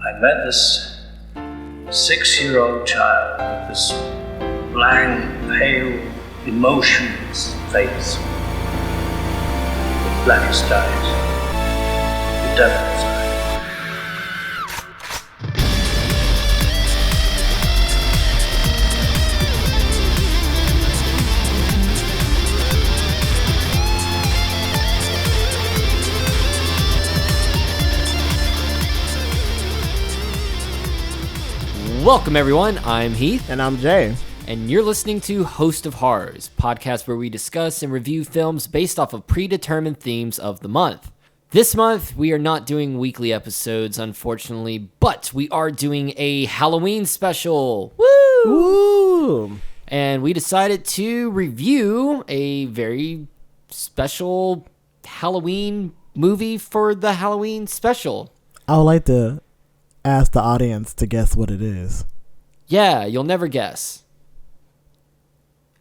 I met this 6-year-old child with this blank, pale, emotionless face, with blackest eyes, the devil's eyes. Welcome everyone, I'm Heath. And I'm Jay. And you're listening to Host of Horrors, podcast where we discuss and review films based off of predetermined themes of the month. This month, we are not doing weekly episodes, unfortunately, but we are doing a Halloween special. Woo! Woo! And we decided to review a very special Halloween movie for the Halloween special. I would like to ask the audience to guess what it is. Yeah, you'll never guess.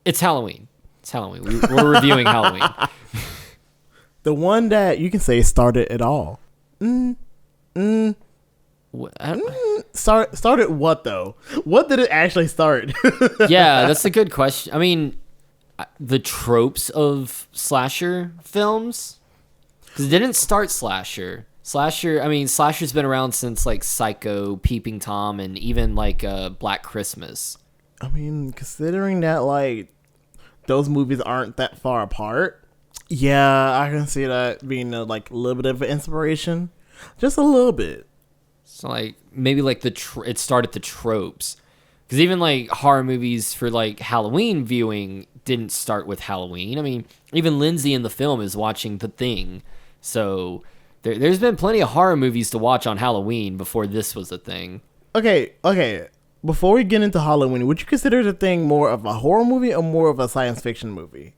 It's Halloween. It's Halloween. We're reviewing Halloween. The one that you can say started it all. Started what, though? What did it actually start? Yeah, that's a good question. I mean, the tropes of slasher films. Because it didn't start slasher's been around since like Psycho, Peeping Tom, and even like Black Christmas. I mean, considering that like those movies aren't that far apart, yeah, I can see that being a little bit of an inspiration, just a little bit. So like maybe like it started the tropes, because even like horror movies for like Halloween viewing didn't start with Halloween. I mean, even Lindsay in the film is watching The Thing, so. There's been plenty of horror movies to watch on Halloween before this was a thing. Okay. Before we get into Halloween, would you consider The Thing more of a horror movie or more of a science fiction movie?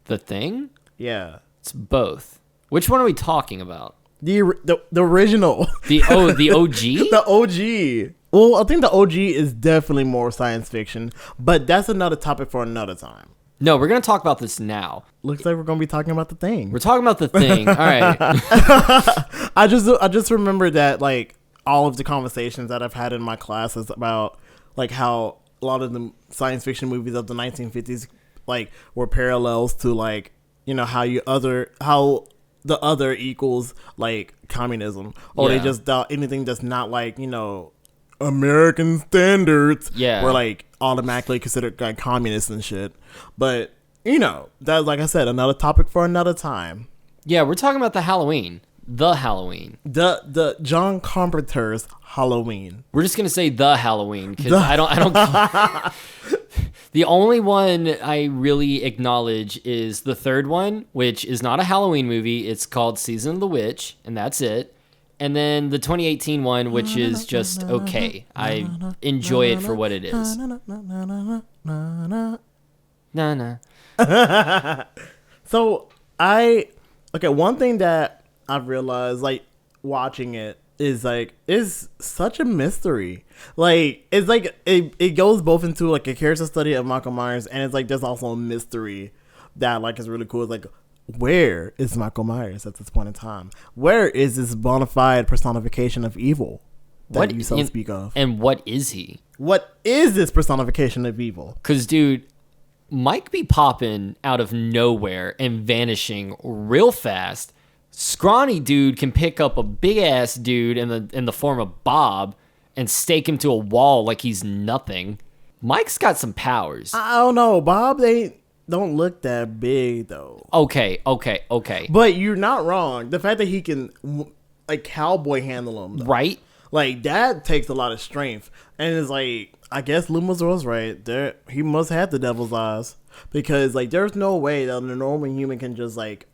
The Thing? Yeah. It's both. Which one are we talking about? The original. The OG? The OG. Well, I think the OG is definitely more science fiction, but that's another topic for another time. No, we're going to talk about this now. Looks like we're going to be talking about The Thing. We're talking about The Thing. All right. I just remember that like all of the conversations that I've had in my classes about like how a lot of the science fiction movies of the 1950s like were parallels to like, you know, how the other equals like communism, or they just anything that's not like, you know, American standards were like automatically considered like communist and shit. But you know, that's, like I said, another topic for another time. Yeah, we're talking about the Halloween John Carpenter's Halloween. We're just gonna say the Halloween because I don't The only one I really acknowledge is the third one, which is not a Halloween movie. It's called Season of the Witch, and that's it. And then the 2018 one, which is just okay. I enjoy it for what it is. So one thing that I've realized like watching it is like it's such a mystery. Like it's like it goes both into like a character study of Michael Myers, and it's like there's also a mystery that like is really cool. It's like, where is Michael Myers at this point in time? Where is this bona fide personification of evil that you so speak of? And what is he? What is this personification of evil? Because, dude, Mike be popping out of nowhere and vanishing real fast. Scrawny dude can pick up a big-ass dude in the form of Bob and stake him to a wall like he's nothing. Mike's got some powers. I don't know. Bob, they don't look that big though. Okay. But you're not wrong. The fact that he can like cowboy handle him, though, right? Like that takes a lot of strength. And it's like, I guess Loomis was right. There, he must have the devil's eyes, because like there's no way that a normal human can just like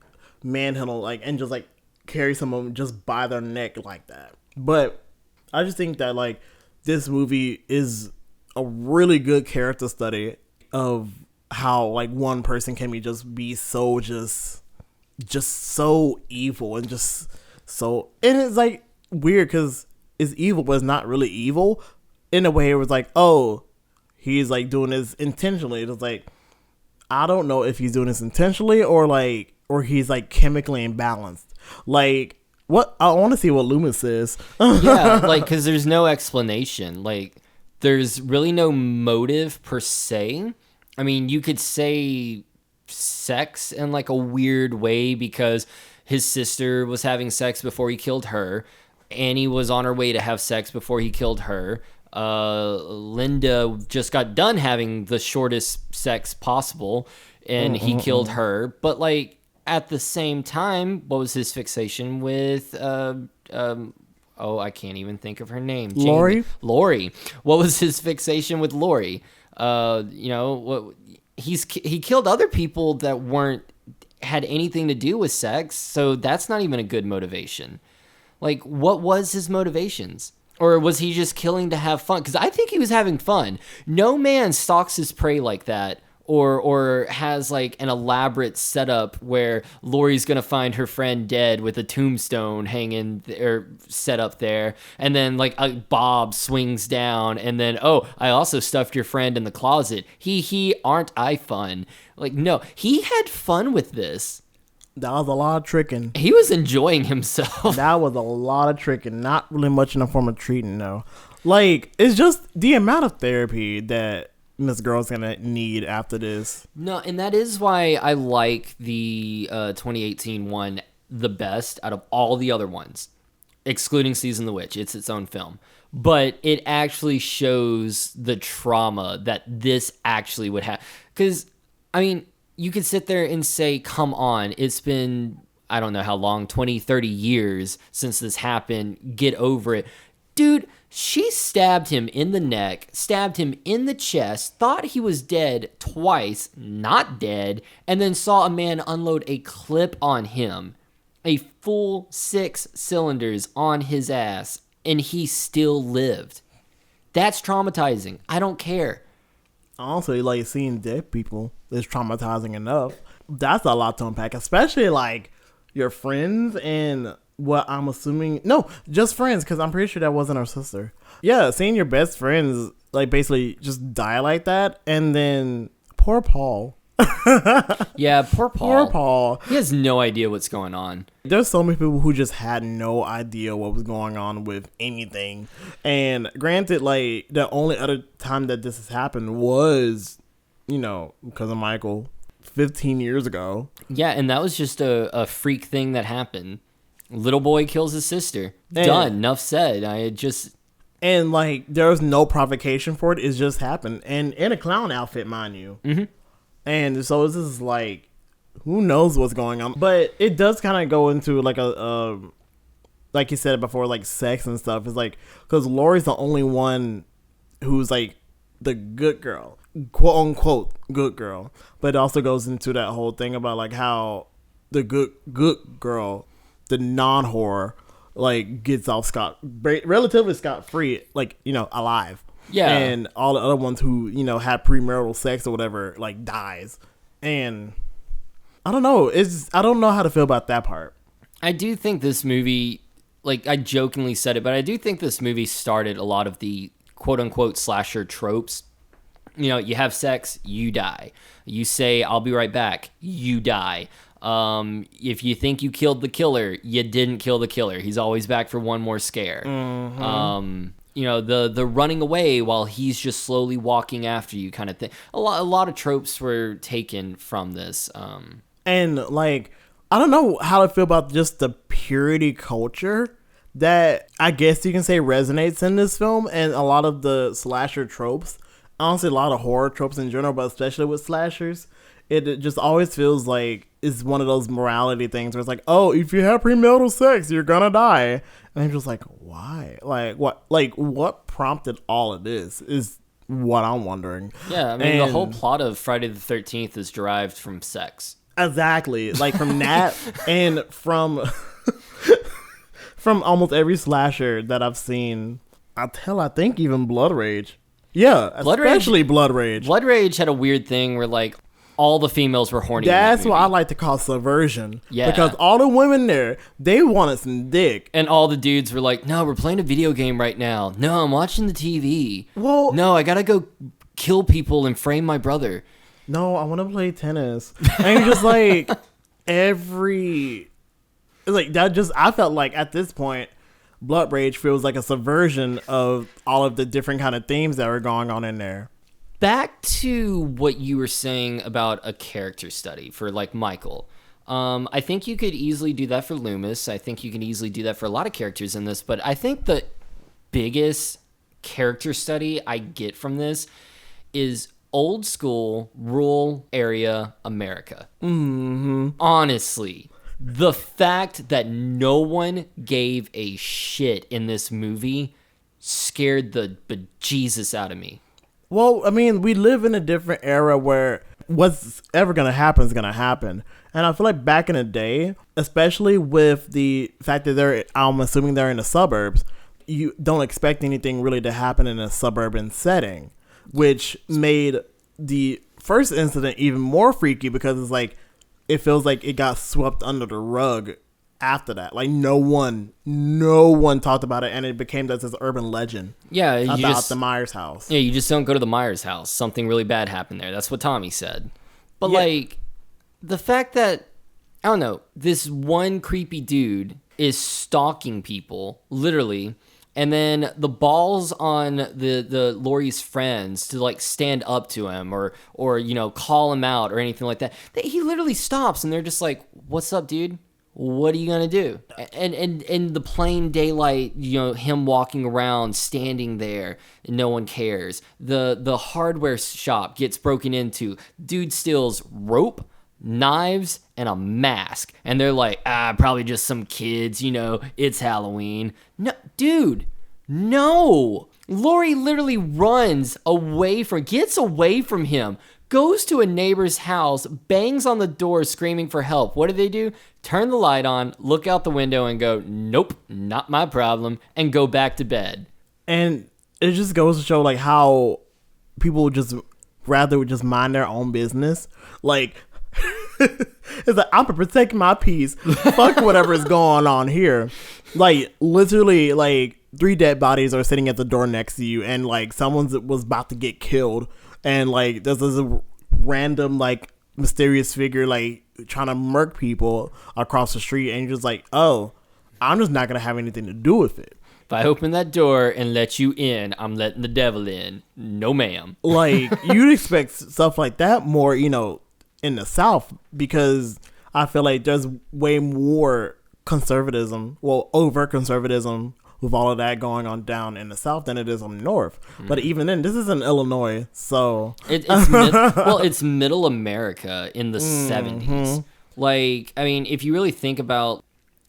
manhandle like and just like carry someone just by their neck like that. But I just think that like this movie is a really good character study of how like one person can be so just so evil and just so, and it's like weird because it's evil but it's not really evil in a way. It was like, oh, he's like doing this intentionally. It was like, I don't know if he's doing this intentionally or he's like chemically imbalanced. Like What I want to see what Loomis says. Yeah, like, because there's no explanation. Like, there's really no motive per se. I mean, you could say sex in like a weird way because his sister was having sex before he killed her. Annie was on her way to have sex before he killed her. Linda just got done having the shortest sex possible, and he killed her. But like at the same time, what was his fixation with? I can't even think of her name. Lori? Lori. What was his fixation with Lori? He killed other people that had anything to do with sex, so that's not even a good motivation. Like, what was his motivations? Or was he just killing to have fun? Because I think he was having fun. No man stalks his prey like that, or has like an elaborate setup where Lori's gonna find her friend dead with a tombstone hanging or set up there, and then like a Bob swings down, and then I also stuffed your friend in the closet. Aren't I fun? Like, no, he had fun with this. That was a lot of tricking. He was enjoying himself. That was a lot of tricking. Not really much in the form of treating, though. Like, it's just the amount of therapy that Miss Girl's gonna need after this. No, and that is why I like the 2018 one the best out of all the other ones, excluding Season of the Witch. It's its own film. But it actually shows the trauma that this actually would have. Because, I mean, you could sit there and say, come on, it's been, I don't know how long, 20, 30 years since this happened. Get over it. Dude, she stabbed him in the neck, stabbed him in the chest, thought he was dead twice, not dead, and then saw a man unload a clip on him. A full 6 cylinders on his ass, and he still lived. That's traumatizing. I don't care. Honestly, like, seeing dead people is traumatizing enough. That's a lot to unpack, especially like your friends and what I'm assuming. No, just friends, because I'm pretty sure that wasn't her sister. Yeah, seeing your best friends like basically just die like that, and then poor Paul. Yeah, poor Paul. Poor Paul. He has no idea what's going on. There's so many people who just had no idea what was going on with anything. And granted, like, the only other time that this has happened was, because of Michael 15 years ago. Yeah, and that was just a freak thing that happened. Little boy kills his sister. Done. Enough said. And, like, there was no provocation for it. It just happened. And in a clown outfit, mind you. Mm-hmm. And so this is like, who knows what's going on. But it does kind of go into like like you said before, like sex and stuff. It's like, because Lori's the only one who's like the good girl, quote unquote good girl. But it also goes into that whole thing about like how the good girl, the non-whore, like gets off relatively scot-free, like, alive. Yeah. And all the other ones who, had premarital sex or whatever, like, dies. And I don't know. I don't know how to feel about that part. I do think this movie, like, I jokingly said it, but I do think this movie started a lot of the quote-unquote slasher tropes. You have sex, you die. You say, I'll be right back, you die. If you think you killed the killer, you didn't kill the killer. He's always back for one more scare. Mm-hmm. The running away while he's just slowly walking after you kind of thing. A lot of tropes were taken from this. And, like, I don't know how to feel about just the purity culture that I guess you can say resonates in this film, and a lot of the slasher tropes. Honestly, a lot of horror tropes in general, but especially with slashers. It just always feels like it's one of those morality things where it's like, oh, if you have premarital sex, you're gonna die. And I'm just like, why? Like, what? Like, what prompted all of this is what I'm wondering. Yeah, I mean, the whole plot of Friday the 13th is derived from sex. Exactly. Like, from that and from almost every slasher that I've seen. I think even Blood Rage. Yeah, especially Blood Rage. Blood Rage had a weird thing where, like, all the females were horny. That's what I like to call subversion. Yeah. Because all the women there, they wanted some dick. And all the dudes were like, no, we're playing a video game right now. No, I'm watching the TV. Well, no, I gotta go kill people and frame my brother. No, I want to play tennis. And just like every It's like that. Just I felt like at this point, Blood Rage feels like a subversion of all of the different kind of themes that were going on in there. Back to what you were saying about a character study for like Michael. I think you could easily do that for Loomis. I think you can easily do that for a lot of characters in this. But I think the biggest character study I get from this is old school, rural area America. Mm-hmm. Honestly, the fact that no one gave a shit in this movie scared the bejesus out of me. Well, I mean, we live in a different era where what's ever going to happen is going to happen. And I feel like back in the day, especially with the fact that I'm assuming they're in the suburbs, you don't expect anything really to happen in a suburban setting, which made the first incident even more freaky because it's like, it feels like it got swept under the rug after that. Like no one talked about it, and it became this urban legend. Yeah, about the Myers house. Yeah, you just don't go to the Myers house. Something really bad happened there. That's what Tommy said. But yeah. like the fact that I don't know, this one creepy dude is stalking people literally, and then the balls on the Laurie's friends to like stand up to him or you know call him out or anything like that. He literally stops and they're just like, "What's up, dude? What are you gonna do?" And in the plain daylight, you know, him walking around, standing there, and no one cares. The hardware shop gets broken into. Dude steals rope, knives, and a mask, and they're like, probably just some kids. You know, it's Halloween. No, dude, no. Laurie literally gets away from him. Goes to a neighbor's house, bangs on the door screaming for help. What do? Turn the light on, look out the window and go, nope, not my problem, and go back to bed. And it just goes to show like how people would just rather just mind their own business. Like, it's like, I'm gonna protect my peace. Fuck whatever is going on here. Like, literally, like, 3 dead bodies are sitting at the door next to you, and like someone was about to get killed. And like there's a random like mysterious figure like trying to murk people across the street, and you're just like, oh, I'm just not gonna have anything to do with it. If I open that door and let you in, I'm letting the devil in. No, ma'am. Like you'd expect stuff like that more, you know, in the South, because I feel like there's way more conservatism, well, overt conservatism with all of that going on down in the South than it is on the North. But even then, this is in Illinois, so it's middle America in the 70s. Like, I mean, if you really think about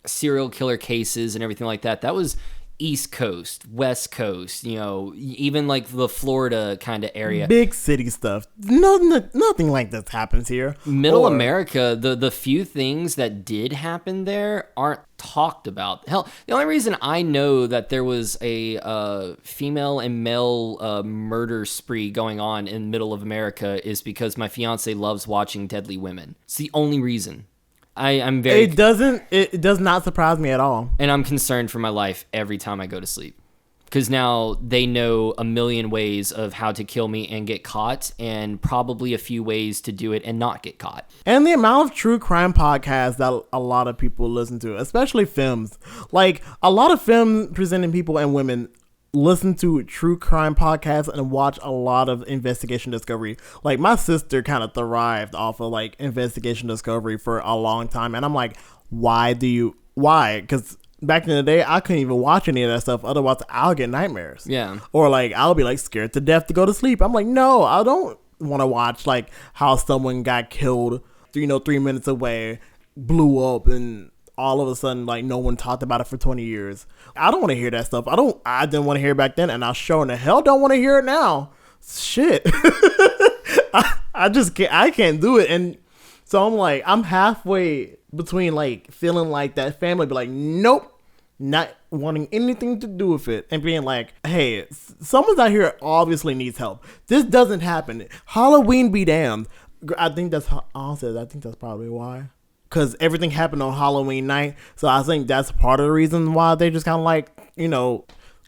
serial killer cases and everything like that, that was East Coast, West Coast, you know, even like the Florida kind of area. Big city stuff. Nothing like this happens here. Middle America, the few things that did happen there aren't talked about. Hell, the only reason I know that there was a female and male murder spree going on in middle of America is because my fiance loves watching Deadly Women. It's the only reason. I'm very... It does not surprise me at all. And I'm concerned for my life every time I go to sleep. Because now they know a million ways of how to kill me and get caught, and probably a few ways to do it and not get caught. And the amount of true crime podcasts that a lot of people listen to, especially films. Like, a lot of film presenting people and women listen to true crime podcasts and watch a lot of Investigation Discovery. Like, my sister kind of thrived off of like Investigation Discovery for a long time, and I'm like, why? Because back in the day, I couldn't even watch any of that stuff, otherwise I'll get nightmares. Yeah. Or like I'll be like scared to death to go to sleep. I'm like, no, I don't want to watch like how someone got killed 3 minutes away, blew up, and all of a sudden, like, no one talked about it for 20 years. I don't want to hear that stuff. I didn't want to hear it back then, and I sure in the hell don't want to hear it now. Shit. I just can't. I can't do it. And so I'm like, I'm halfway between like feeling like that family, but like, nope, not wanting anything to do with it, and being like, hey, someone's out here obviously needs help. This doesn't happen. Halloween be damned. I think that's probably why. Because everything happened on Halloween night. So I think that's part of the reason why they just kind of like, you know,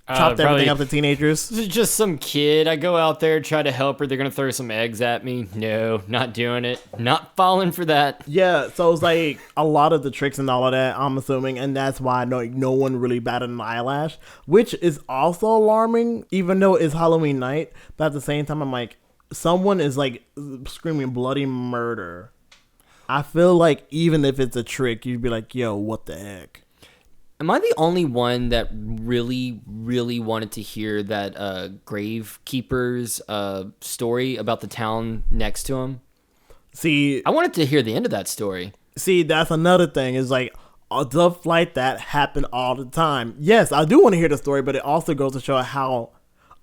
chopped everything probably- up to teenagers. This is just some kid. I go out there, try to help her. They're going to throw some eggs at me. No, not doing it. Not falling for that. Yeah, so it's like a lot of the tricks and all of that, I'm assuming, and that's why no one really batted an eyelash, which is also alarming, even though it's Halloween night. But at the same time, I'm like, someone is like screaming bloody murder. I feel like even if it's a trick, you'd be like, yo, what the heck? Am I the only one that really, really wanted to hear that Gravekeeper's story about the town next to him? See, I wanted to hear the end of that story. that's another thing. Is like stuff like that happen all the time. Yes, I do want to hear the story, but it also goes to show how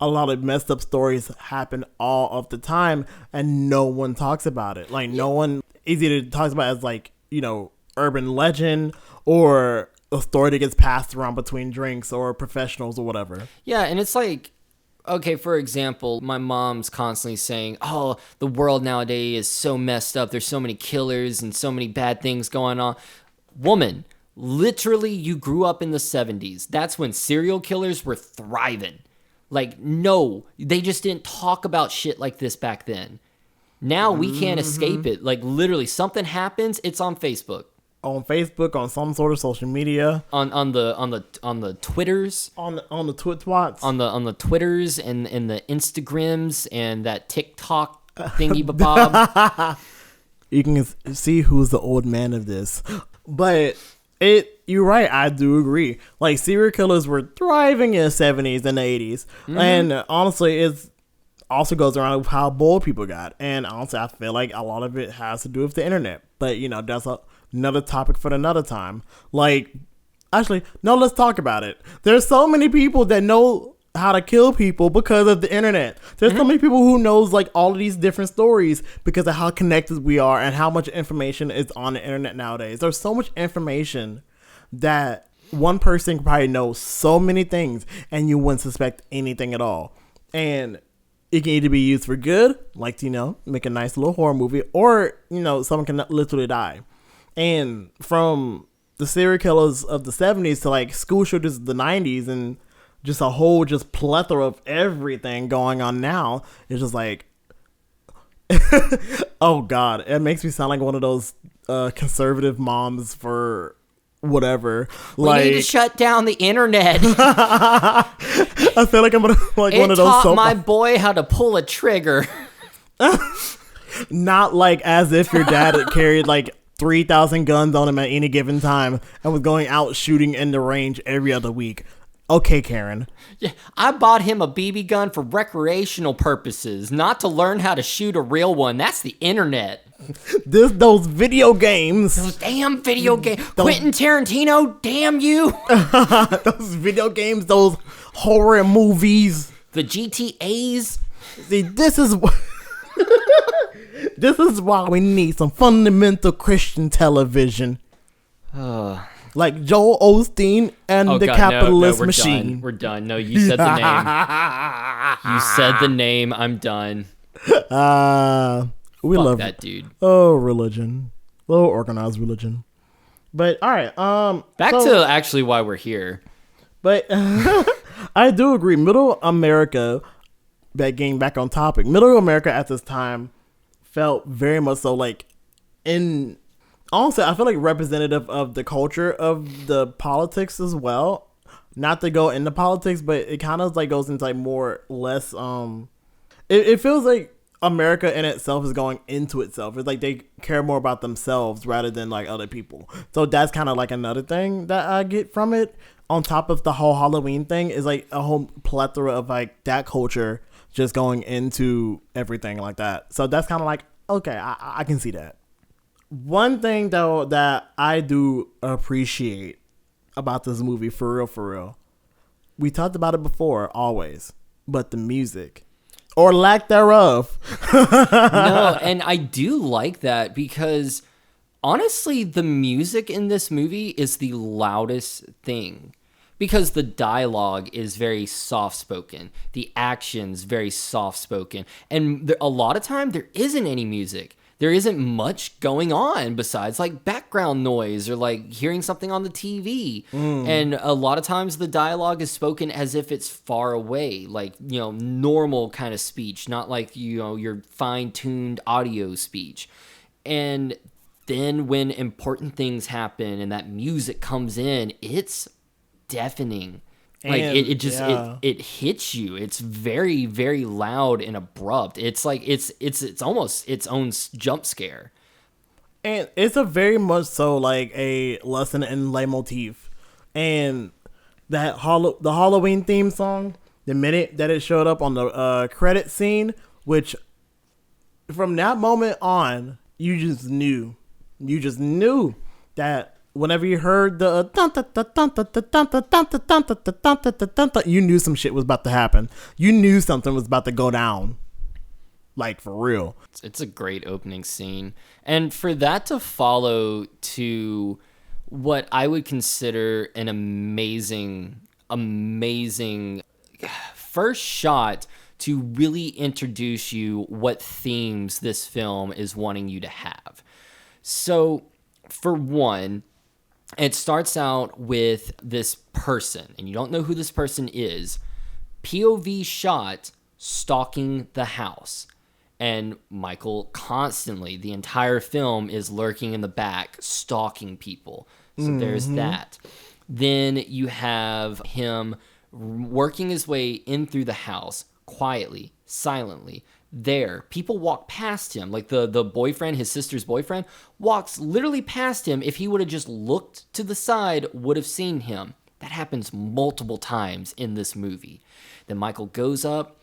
a lot of messed up stories happen all of the time, and no one talks about it. Like no one is either talks about it as like, you know, urban legend or a story that gets passed around between drinks or professionals or whatever. Yeah, and it's like, okay, for example, my mom's constantly saying, oh, the world nowadays is so messed up. There's so many killers and so many bad things going on. Woman, literally, you grew up in the 70s. That's when serial killers were thriving. Like, no, they just didn't talk about shit like this back then. Now we can't escape it. Like, literally, something happens, it's on Facebook. On Facebook, on some sort of social media, On the Twitters, on the Twitwats, on the Twitters and the Instagrams and that TikTok thingy bob. you can see who's the old man of this. But you're right, I do agree. Like serial killers were thriving in the 70s and the 80s, and honestly, it's also goes around with how bold people got. And honestly, I feel like a lot of it has to do with the internet. But you know, that's another topic for another time. Like, actually, no, let's talk about it. There's so many people that know how to kill people because of the internet. There's so many people who knows like all of these different stories because of how connected we are and how much information is on the internet nowadays. There's so much information that one person can probably know so many things and you wouldn't suspect anything at all. And it can either be used for good, like, you know, make a nice little horror movie, or, you know, someone can literally die. And from the serial killers of the 70s to like school shooters of the 90s and just a whole just plethora of everything going on now, it's just like, oh God, it makes me sound like one of those conservative moms for whatever. We need to shut down the internet. I feel like I'm gonna like one of those. It taught my boy how to pull a trigger. Not like as if your dad had carried like 3,000 guns on him at any given time and was going out shooting in the range every other week. Okay, Karen. Yeah, I bought him a BB gun for recreational purposes, not to learn how to shoot a real one. That's the internet. Those video games. Those damn video games. Quentin Tarantino, damn you. Those video games, those horror movies. The GTAs. See, this is this is why we need some fundamental Christian television. Like Joel Osteen and the capitalist we're machine. Done. We're done. No, you said the name. You said the name. I'm done. We Fuck love that dude. Oh, religion. Low organized religion. But all right, Back to actually why we're here. But I do agree. Middle America, getting back on topic, Middle America at this time felt very much so like in. Also, I feel like representative of the culture of the politics as well. Not to go into politics, but it kind of like goes into like more less. It feels like America in itself is going into itself. It's like they care more about themselves rather than like other people. So that's kind of like another thing that I get from it. On top of the whole Halloween thing is like a whole plethora of like that culture just going into everything like that. So that's kind of like, okay, I can see that. One thing though that I do appreciate about this movie, for real, we talked about it before, always, but the music or lack thereof. No, and I do like that because honestly, the music in this movie is the loudest thing because the dialogue is very soft-spoken. The action's very soft-spoken. And a lot of time, there isn't any music. there isn't much going on besides like background noise or like hearing something on the TV. And a lot of times the dialogue is spoken as if it's far away, like, you know, normal kind of speech, not like, you know, your fine-tuned audio speech. And then when important things happen and that music comes in, it's deafening. Like it just it hits you. It's very, very loud and abrupt. It's like it's almost its own jump scare. And it's a very much so like a lesson in leitmotif. And the Halloween theme song, the minute that it showed up on the credit scene, which from that moment on, you just knew that whenever you heard the you knew some shit was about to happen. You knew something was about to go down. Like, for real. It's a great opening scene. And for that to follow to what I would consider an amazing first shot to really introduce you what themes this film is wanting you to have. So, for one, it starts out with this person, and you don't know who this person is. POV shot stalking the house. And Michael constantly, the entire film, is lurking in the back, stalking people. So there's that. Then you have him working his way in through the house, quietly, silently. There, people walk past him, like the boyfriend, his sister's boyfriend, walks literally past him. If he would have just looked to the side, would have seen him. That happens multiple times in this movie. Then Michael goes up,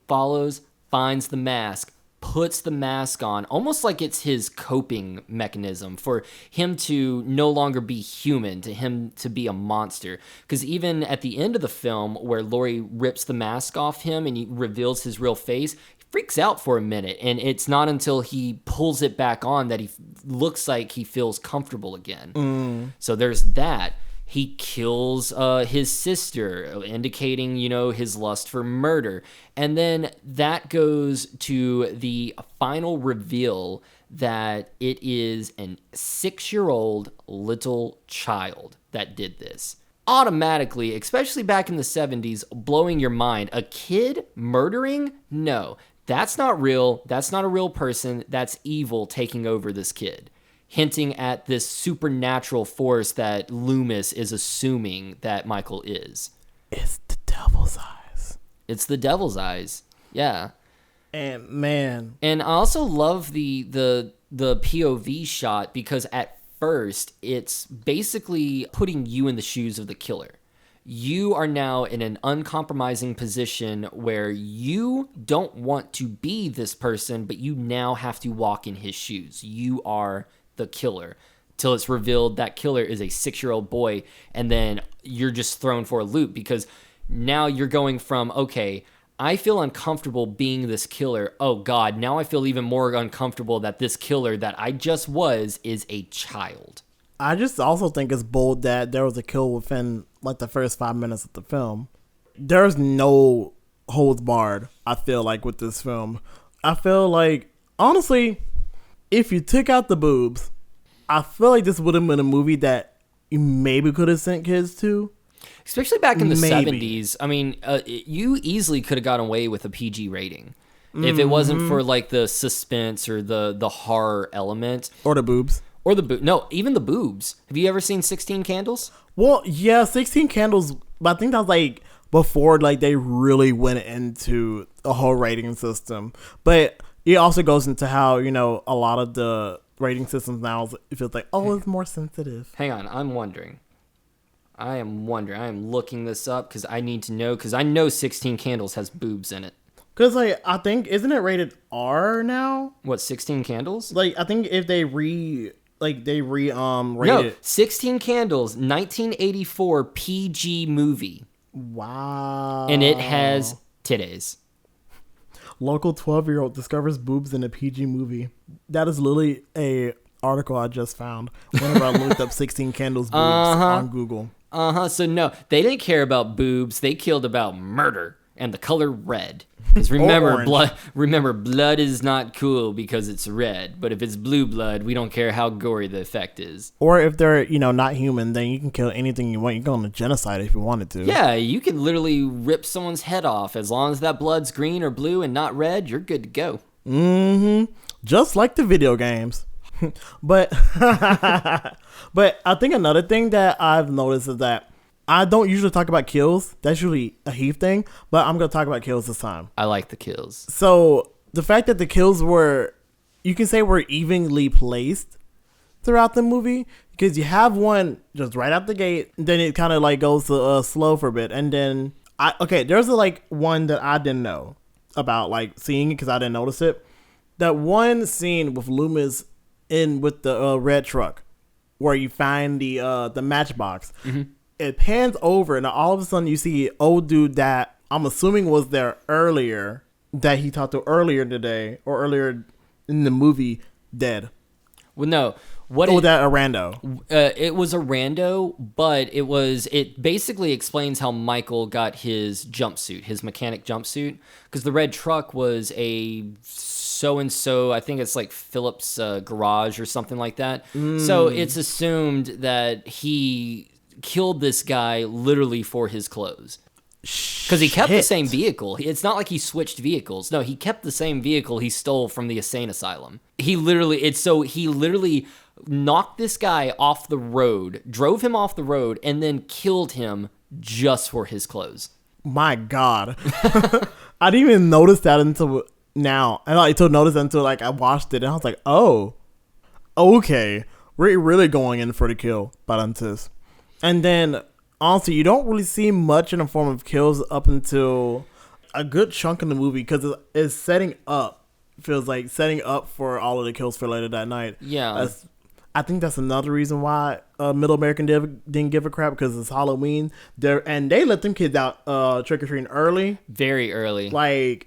follows, finds the mask, puts the mask on, almost like it's his coping mechanism for him to no longer be human, to him to be a monster. Because even at the end of the film, where Laurie rips the mask off him and he reveals his real face, freaks out for a minute, and it's not until he pulls it back on that he looks like he feels comfortable again. So there's that. He kills his sister, indicating, you know, his lust for murder. And then that goes to the final reveal that it is an 6-year-old little child that did this. Automatically, especially back in the 70s, blowing your mind. A kid murdering? No. That's not real. That's not a real person. That's evil taking over this kid. Hinting at this supernatural force that Loomis is assuming that Michael is. It's the devil's eyes. It's the devil's eyes. Yeah. And man. And I also love the POV shot because at first it's basically putting you in the shoes of the killer. You are now in an uncompromising position where you don't want to be this person, but you now have to walk in his shoes. You are the killer, till it's revealed that killer is a 6-year-old boy, and then you're just thrown for a loop because now you're going from, okay, I feel uncomfortable being this killer. Oh God, now I feel even more uncomfortable that this killer that I just was is a child. I just also think it's bold that there was a kill within like the first 5 minutes of the film. There's no holds barred, I feel like, with this film. I feel like, honestly, if you took out the boobs, I feel like this would have been a movie that you maybe could have sent kids to. Especially back in the 70s. I mean, you easily could have gotten away with a PG rating. If it wasn't for like the suspense or the horror element. Or the boobs. Or no, even the boobs. Have you ever seen 16 Candles? Well, yeah, 16 Candles, but I think that was like before like they really went into a whole rating system. But it also goes into how, you know, a lot of the rating systems now, it feels like, oh, it's more sensitive. Hang on, I am wondering. I am looking this up because I need to know, because I know 16 Candles has boobs in it. Because, like, I think, isn't it rated R now? What, 16 Candles? Like, I think if they rated No, 16 Candles, 1984 PG movie. Wow. And it has titties. Local 12-year-old discovers boobs in a PG movie. That is literally a article I just found whenever I looked up 16 Candles boobs on Google. So no, they didn't care about boobs. They cared about murder and the color red. Because remember, orange. blood is not cool because it's red. But if it's blue blood, we don't care how gory the effect is. Or if they're, not human, then you can kill anything you want. You can go on a genocide if you wanted to. Yeah, you can literally rip someone's head off. As long as that blood's green or blue and not red, you're good to go. Mm-hmm. Just like the video games. But but I think another thing that I've noticed is that I don't usually talk about kills. That's usually a Heath thing, but I'm going to talk about kills this time. I like the kills. So the fact that the kills were evenly placed throughout the movie, because you have one just right out the gate, then it kind of like goes to slow for a bit, and then there's one that I didn't know about, like seeing it because I didn't notice it. That one scene with Loomis in with the red truck, where you find the matchbox. Mm-hmm. It pans over, and all of a sudden you see an old dude that I'm assuming was there earlier, that he talked to earlier today or earlier in the movie, dead. Well, no. That a rando? It was a rando, but it basically explains how Michael got his jumpsuit, his mechanic jumpsuit, because the red truck was a so-and-so, I think it's like Phillips garage or something like that. So it's assumed that he killed this guy literally for his clothes. Because he kept the same vehicle. It's not like he switched vehicles. No, he kept the same vehicle he stole from the insane asylum. He literally knocked this guy off the road, drove him off the road, and then killed him just for his clothes. My God. I didn't even notice that until now. And I didn't notice until I watched it, and I was like, oh, okay. We're really going in for the kill, Balantis. And then, honestly, you don't really see much in the form of kills up until a good chunk in the movie, because it's setting up. Feels like setting up for all of the kills for later that night. Yeah. I think that's another reason why Middle American didn't give a crap, because it's Halloween. And they let them kids out trick-or-treating early. Very early. Like,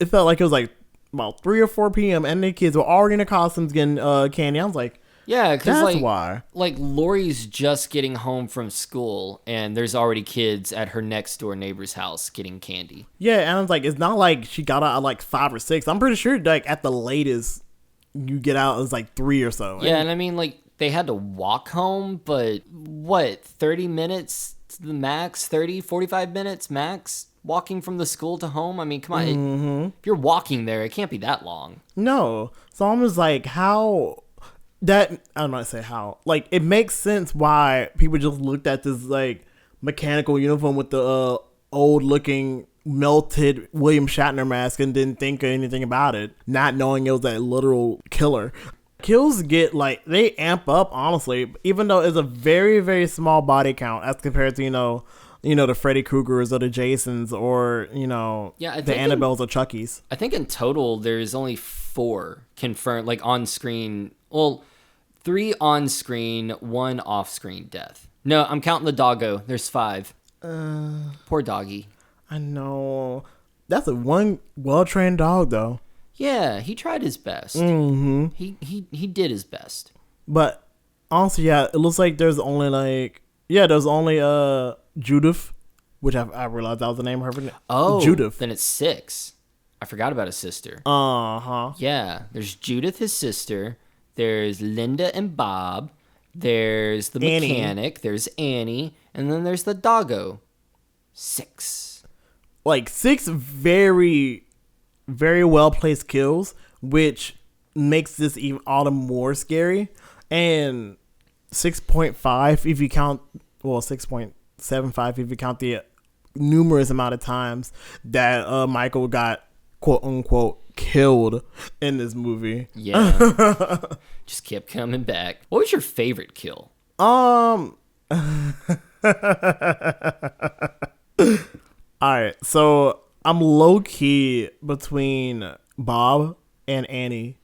it felt like it was like about 3 or 4 p.m. and the kids were already in their costumes getting candy. I was like, yeah, because that's why. Like, Lori's just getting home from school, and there's already kids at her next door neighbor's house getting candy. Yeah, and I was like, it's not like she got out at like 5 or 6. I'm pretty sure like at the latest you get out is like 3 or so. Yeah, and I mean, like, they had to walk home, but what, 30 minutes to the max? 30, 45 minutes max? Walking from the school to home? I mean, come on. Mm-hmm. If you're walking there, it can't be that long. No. So I'm just like, how... That, I don't know how to say how. Like, it makes sense why people just looked at this, like, mechanical uniform with the old-looking, melted William Shatner mask and didn't think anything about it, not knowing it was that literal killer. Kills get, like, they amp up, honestly, even though it's a very, very small body count as compared to, the Freddy Kruegers or the Jasons or, the Annabelles or Chuckies. I think in total, there's only 4 confirmed, like, on-screen... Well, 3 on-screen, 1 off-screen death. No, I'm counting the doggo. There's 5. Poor doggy. I know. That's a one well-trained dog, though. Yeah, he tried his best. Mm-hmm. He did his best. But honestly, yeah, it looks like there's only Judith, which I realized that was the name of her. Oh, Judith. Then it's 6. I forgot about his sister. Uh-huh. Yeah, there's Judith, his sister. There's Linda and Bob. There's the mechanic. There's Annie. And then there's the doggo. 6. Like 6 very, very well-placed kills, which makes this even all the more scary. And 6.5 if you count, 6.75 if you count the numerous amount of times that Michael got quote-unquote killed in this movie. Yeah. Just kept coming back. What was your favorite kill? Alright, so I'm low-key between Bob and Annie.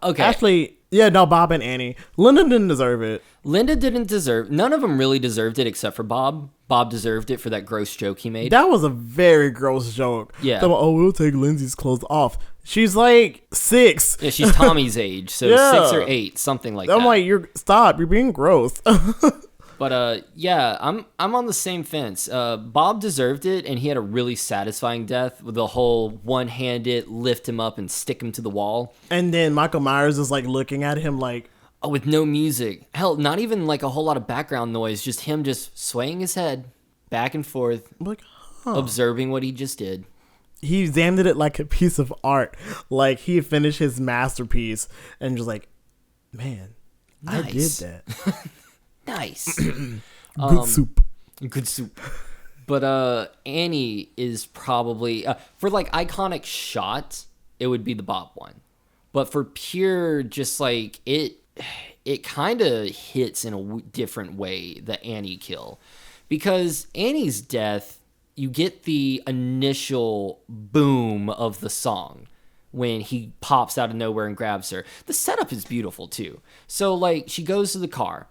Okay. Actually, yeah, no, Bob and Annie. Linda didn't deserve it. None of them really deserved it except for Bob. Bob deserved it for that gross joke he made. That was a very gross joke. Yeah. So, we'll take Lindsay's clothes off. She's like 6. Yeah, she's Tommy's age, so Yeah. 6 or 8, something like that. I'm like, you're being gross. But yeah, I'm on the same fence. Bob deserved it, and he had a really satisfying death with the whole one-handed lift him up and stick him to the wall. And then Michael Myers is like looking at him like, Oh, with no music. Hell, not even like a whole lot of background noise. Just him just swaying his head back and forth, observing what he just did. He examined it like a piece of art, like he finished his masterpiece, and just like, man, Nice. I did that. Nice. Good soup. Good soup. But Annie is probably for like iconic shot, it would be the Bob one. But for pure, just like it kind of hits in a different way, the Annie kill, because Annie's death, you get the initial boom of the song when he pops out of nowhere and grabs her. The setup is beautiful too. So like she goes to the car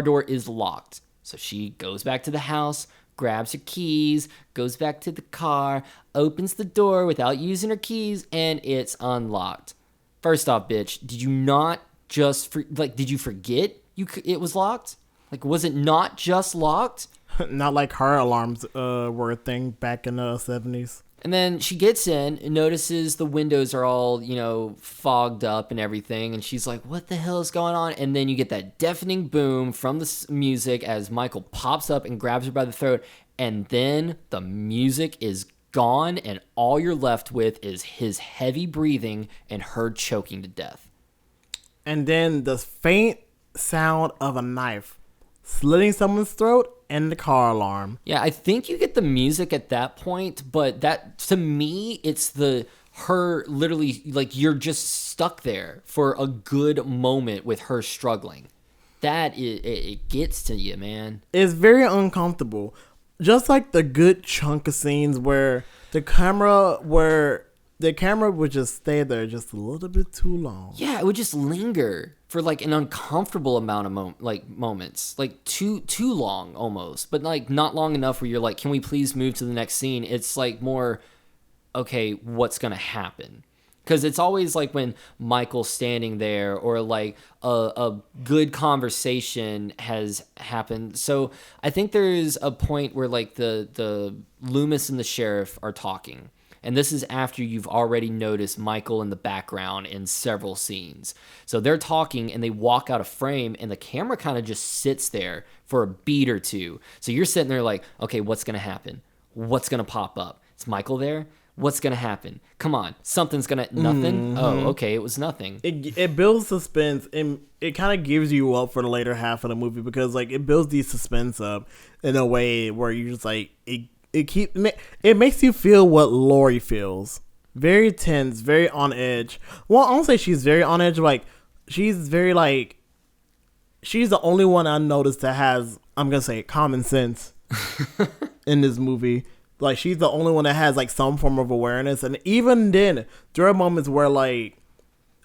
door is locked. So she goes back to the house, grabs her keys, goes back to the car, opens the door without using her keys, and it's unlocked. First off, bitch, did you not just did you forget it was locked? Like, was it not just locked? Not like car alarms were a thing back in the 70s. And then she gets in and notices the windows are all, fogged up and everything. And she's like, what the hell is going on? And then you get that deafening boom from the music as Michael pops up and grabs her by the throat. And then the music is gone, and all you're left with is his heavy breathing and her choking to death. And then the faint sound of a knife slitting someone's throat and the car alarm. Yeah, I think you get the music at that point, but that, to me, it's her literally, like, you're just stuck there for a good moment with her struggling. That it gets to you, man. It's very uncomfortable. Just like the good chunk of scenes where the camera would just stay there just a little bit too long. Yeah, it would just linger for like an uncomfortable amount of moments, like too long almost, but like not long enough where you're like, can we please move to the next scene? It's like more, okay, what's gonna happen? Because it's always like when Michael's standing there, or like a good conversation has happened. So I think there's a point where like the Loomis and the sheriff are talking. And this is after you've already noticed Michael in the background in several scenes. So they're talking and they walk out of frame, and the camera kind of just sits there for a beat or two. So you're sitting there like, okay, what's going to happen? What's going to pop up? Is Michael there? What's going to happen? Come on. Something's going to... Nothing? Oh, okay. It was nothing. It builds suspense, and it kind of gives you up for the later half of the movie, because like it builds the suspense up in a way where you just like... It makes you feel what Lori feels. Very tense, very on edge. Well, I don't say she's very on edge. Like, she's very like... She's the only one I noticed that has, I'm going to say, common sense in this movie. Like, she's the only one that has, like, some form of awareness. And even then, there are moments where, like,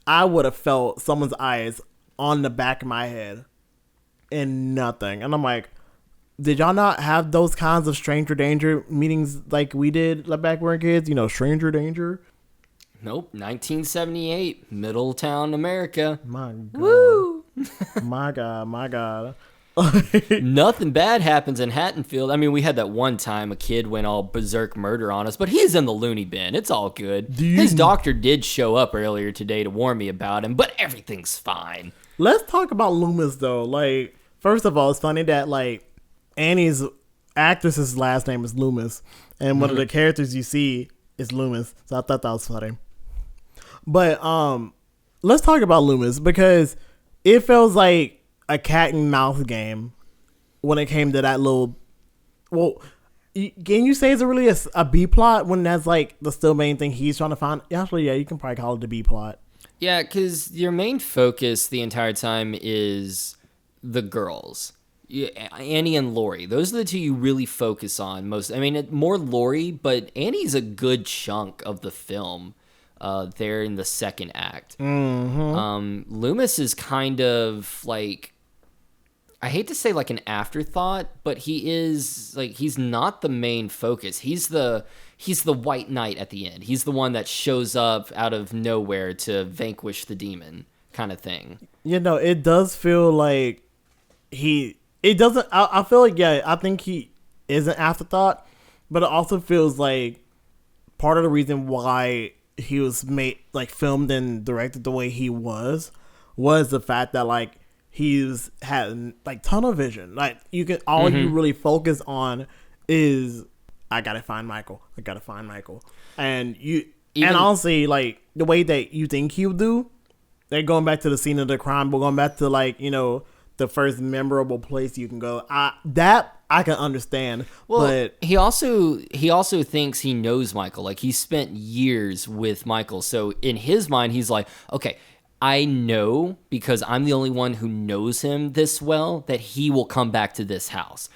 I would have felt someone's eyes on the back of my head and nothing. And I'm like, did y'all not have those kinds of stranger danger meetings like we did like back when we were kids? You know, stranger danger? Nope. 1978, Middletown, America. My God. Woo! My God. Nothing bad happens in Haddonfield. I mean, we had that one time a kid went all berserk murder on us, but he's in the loony bin. It's all good. His doctor did show up earlier today to warn me about him, but everything's fine. Let's talk about Loomis, though. Like, first of all, it's funny that, like, Annie's actress's last name is Loomis, and one of the characters you see is Loomis. So I thought that was funny. But let's talk about Loomis, because it feels like a cat and mouse game when it came to that little... Well, can you say it's really a B plot when that's like the still main thing he's trying to find? Actually, yeah, you can probably call it the B plot. Yeah, because your main focus the entire time is the girls. Annie and Lori. Those are the two you really focus on most. I mean, more Lori, but Annie's a good chunk of the film there in the second act. Mm-hmm. Loomis is kind of like... I hate to say like an afterthought, but he is like, he's not the main focus. He's the white knight at the end. He's the one that shows up out of nowhere to vanquish the demon kind of thing. You know, it does feel like he it doesn't. I feel like I think he is an afterthought, but it also feels like part of the reason why he was made like filmed and directed the way he was the fact that like he's had like tunnel vision. Like you can all you really focus on is I gotta find Michael. And and honestly, like the way that you think he would do, they're going back to the scene of the crime, but going back to like the first memorable place you can go. I can understand. Well, but he also thinks he knows Michael. Like he spent years with Michael, so in his mind, he's like, okay, I know because I'm the only one who knows him this well that he will come back to this house.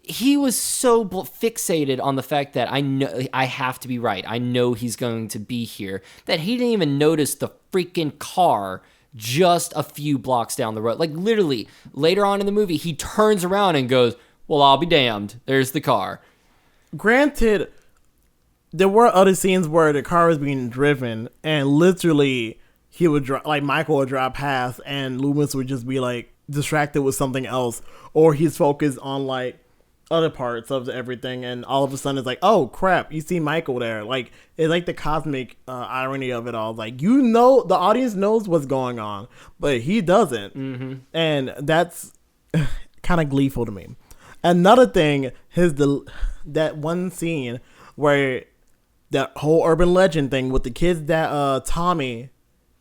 He was so fixated on the fact that I know I have to be right. I know he's going to be here that he didn't even notice the freaking car just a few blocks down the road. Like literally later on in the movie, he turns around and goes, well, I'll be damned. There's the car. Granted, there were other scenes where the car was being driven and literally he would like Michael would drive past and Loomis would just be like distracted with something else, or he's focused on like other parts of everything, and all of a sudden it's like, oh crap, you see Michael there. Like it's like the cosmic irony of it all. Like the audience knows what's going on, but he doesn't, and that's kind of gleeful to me. Another thing is that one scene where that whole urban legend thing with the kids that Tommy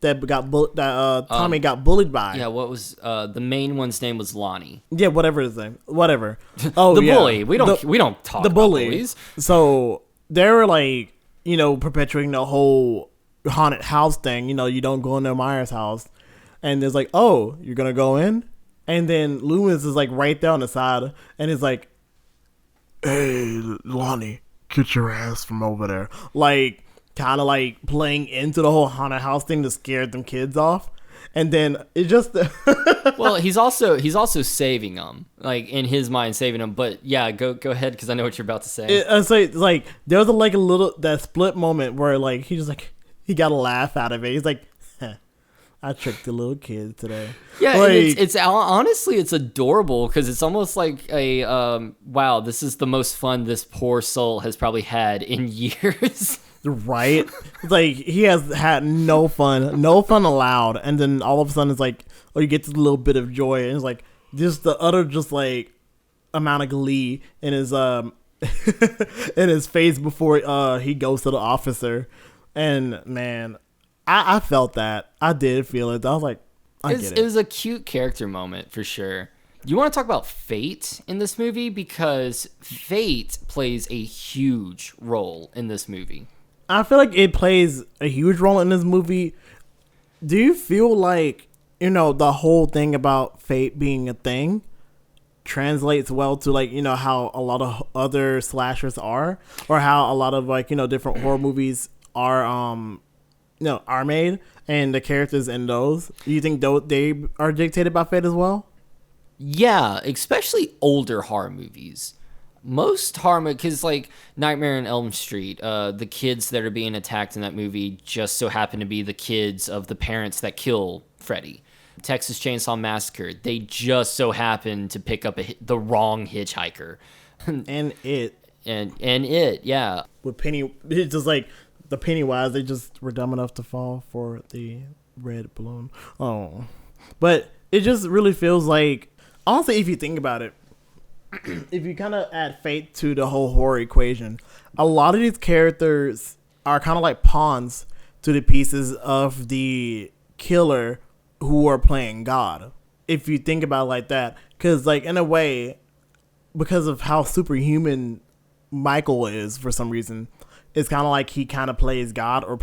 got bullied by. Yeah, what was the main one's name was Lonnie. Yeah, whatever his name, whatever. Oh, the yeah. bully. We don't talk the about bully. bullies. So they were like, perpetuating the whole haunted house thing. You don't go into Myers' house, and there's like, oh, you're gonna go in, and then Loomis is like right there on the side, and he's like, hey, Lonnie, get your ass from over there, like. Kind of like playing into the whole haunted house thing to scare them kids off, and then it just well, he's also saving them, like in his mind saving them. But yeah, go ahead because I know what you're about to say. It's like there was like a little that split moment where like he just like he got a laugh out of it. He's like, I tricked the little kid today. Yeah, like, and it's honestly it's adorable because it's almost like a wow, this is the most fun this poor soul has probably had in years. Right? Like he has had no fun allowed, and then all of a sudden it's like, oh, you get this little bit of joy, and it's like just the utter just like amount of glee in his in his face before he goes to the officer. And man, I felt that. I did feel it. I was like, It was a cute character moment for sure. You want to talk about fate in this movie because fate plays a huge role in this movie. I feel like it plays a huge role in this movie. Do you feel like, the whole thing about fate being a thing translates well to like, how a lot of other slashers are, or how a lot of like, different horror movies are, are made, and the characters in those? Do you think they are dictated by fate as well? Yeah, especially older horror movies. Most horror movies, because like Nightmare on Elm Street, the kids that are being attacked in that movie just so happen to be the kids of the parents that kill Freddy. Texas Chainsaw Massacre, they just so happen to pick up the wrong hitchhiker. And it. And it, yeah. With Penny, it's just like the Pennywise, they just were dumb enough to fall for the red balloon. Oh. But it just really feels like, honestly, if you think about it, if you kind of add fate to the whole horror equation, a lot of these characters are kind of like pawns to the pieces of the killer who are playing God. If you think about it like that, because like in a way, because of how superhuman Michael is for some reason, it's kind of like he kind of plays God or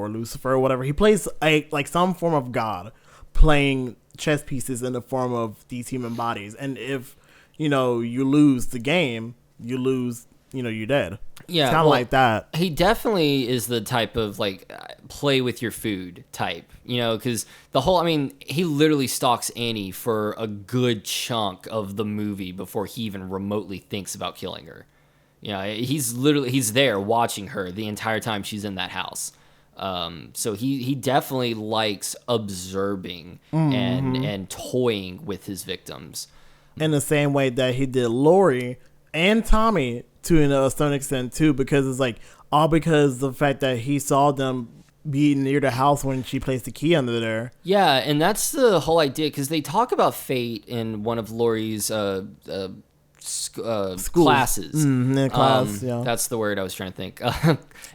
Lucifer or whatever. He plays like some form of God playing chess pieces in the form of these human bodies. And if you lose the game, you lose, you're dead. Yeah, it's kind of like that. He definitely is the type of like play with your food type, because he literally stalks Annie for a good chunk of the movie before he even remotely thinks about killing her. He's there watching her the entire time she's in that house. So he definitely likes observing and toying with his victims. in the same way that he did Lori and Tommy to a certain extent too, because it's like all because of the fact that he saw them be near the house when she placed the key under there. Yeah, and that's the whole idea, because they talk about fate in one of Laurie's classes. In class, yeah. That's the word I was trying to think.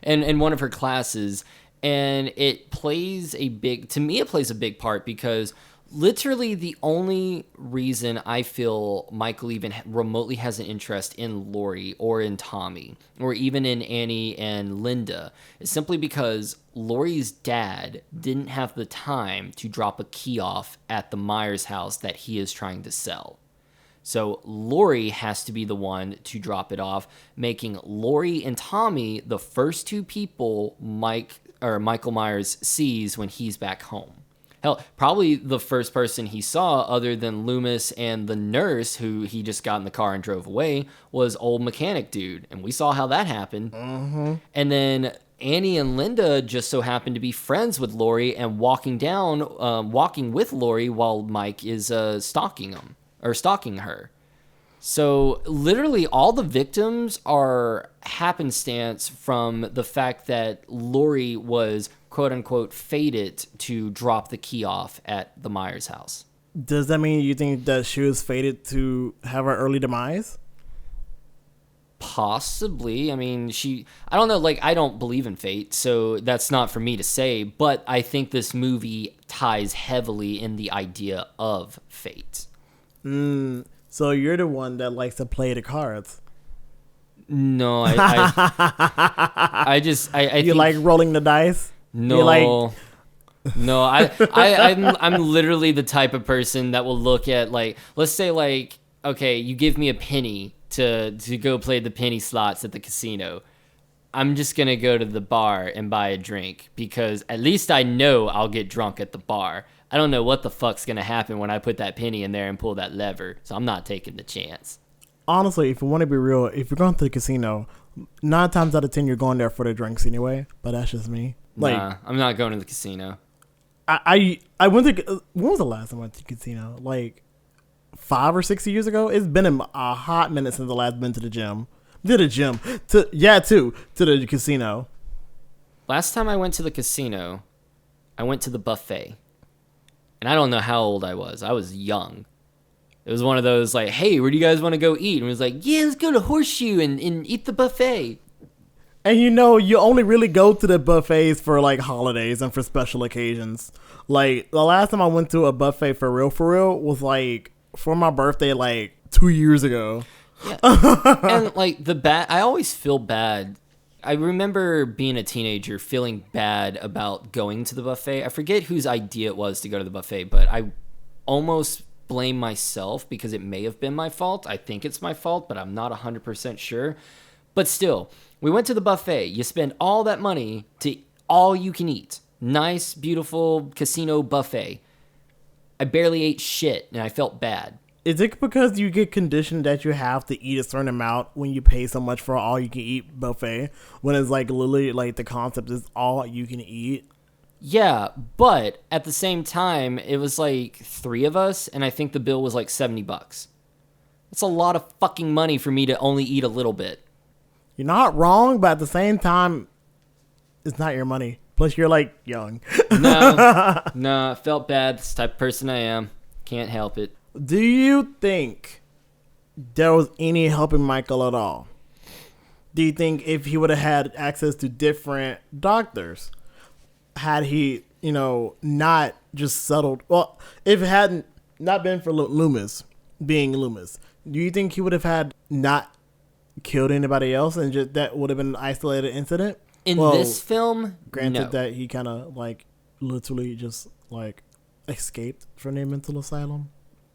and in one of her classes, and it plays a big part, because literally the only reason I feel Michael even remotely has an interest in Laurie or in Tommy or even in Annie and Linda is simply because Laurie's dad didn't have the time to drop a key off at the Myers house that he is trying to sell. So Laurie has to be the one to drop it off, making Laurie and Tommy the first two people Michael Myers sees when he's back home. Hell, probably the first person he saw, other than Loomis and the nurse who he just got in the car and drove away, was old mechanic dude. And we saw how that happened. Mm-hmm. And then Annie and Linda just so happened to be friends with Laurie and walking with Laurie while Mike is stalking her. So literally all the victims are happenstance from the fact that Laurie was quote unquote fated to drop the key off at the Myers house. Does that mean you think that she was fated to have her early demise? Possibly. I mean, I don't know, like, I don't believe in fate, so that's not for me to say, but I think this movie ties heavily in the idea of fate. So you're the one that likes to play the cards. No, I you like rolling the dice? No, no. I'm literally the type of person that will look at, like, let's say, like, okay, you give me a penny to go play the penny slots at the casino. I'm just gonna go to the bar and buy a drink because at least I know I'll get drunk at the bar. I don't know what the fuck's gonna happen when I put that penny in there and pull that lever, so I'm not taking the chance. Honestly, if you want to be real, if you're going to the casino, 9 times out of 10 you're going there for the drinks anyway. But that's just me. Like, nah, I'm not going to the casino. I went to. When was the last time I went to the casino? Like 5 or 6 years ago. It's been a hot minute since the last been to the gym. To the casino. Last time I went to the casino, I went to the buffet. And I don't know how old I was. I was young. It was one of those like, hey, where do you guys want to go eat? And it was like, yeah, let's go to Horseshoe and eat the buffet. And you know, you only really go to the buffets for like holidays and for special occasions. Like the last time I went to a buffet for real was like for my birthday like 2 years ago. Yeah. And like I always feel bad. I remember being a teenager feeling bad about going to the buffet. I forget whose idea it was to go to the buffet, but I almost blame myself because it may have been my fault. I think it's my fault, but I'm not 100% sure. But still, we went to the buffet. You spend all that money to all you can eat. Nice, beautiful casino buffet. I barely ate shit and I felt bad. Is it because you get conditioned that you have to eat a certain amount when you pay so much for all you can eat buffet? When it's like literally like the concept is all you can eat? Yeah, but at the same time, it was like 3 of us, and I think the bill was like $70. That's a lot of fucking money for me to only eat a little bit. You're not wrong, but at the same time, it's not your money. Plus, you're like young. No, I felt bad. This type of person I am. Can't help it. Do you think there was any helping Michael at all? Do you think if he would have had access to different doctors, had he, not just settled? Well, if it hadn't not been for Loomis being Loomis, do you think he would have had not killed anybody else and just that would have been an isolated incident? In this film, granted that he kind of like literally just like escaped from a mental asylum.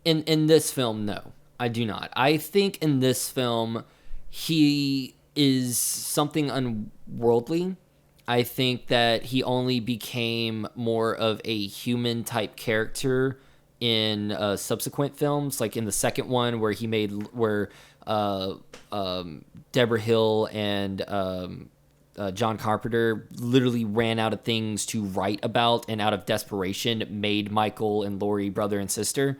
In this film, no, I do not. I think in this film, he is something unworldly. I think that he only became more of a human type character in subsequent films, like in the second one where Deborah Hill and John Carpenter literally ran out of things to write about and out of desperation made Michael and Laurie brother and sister.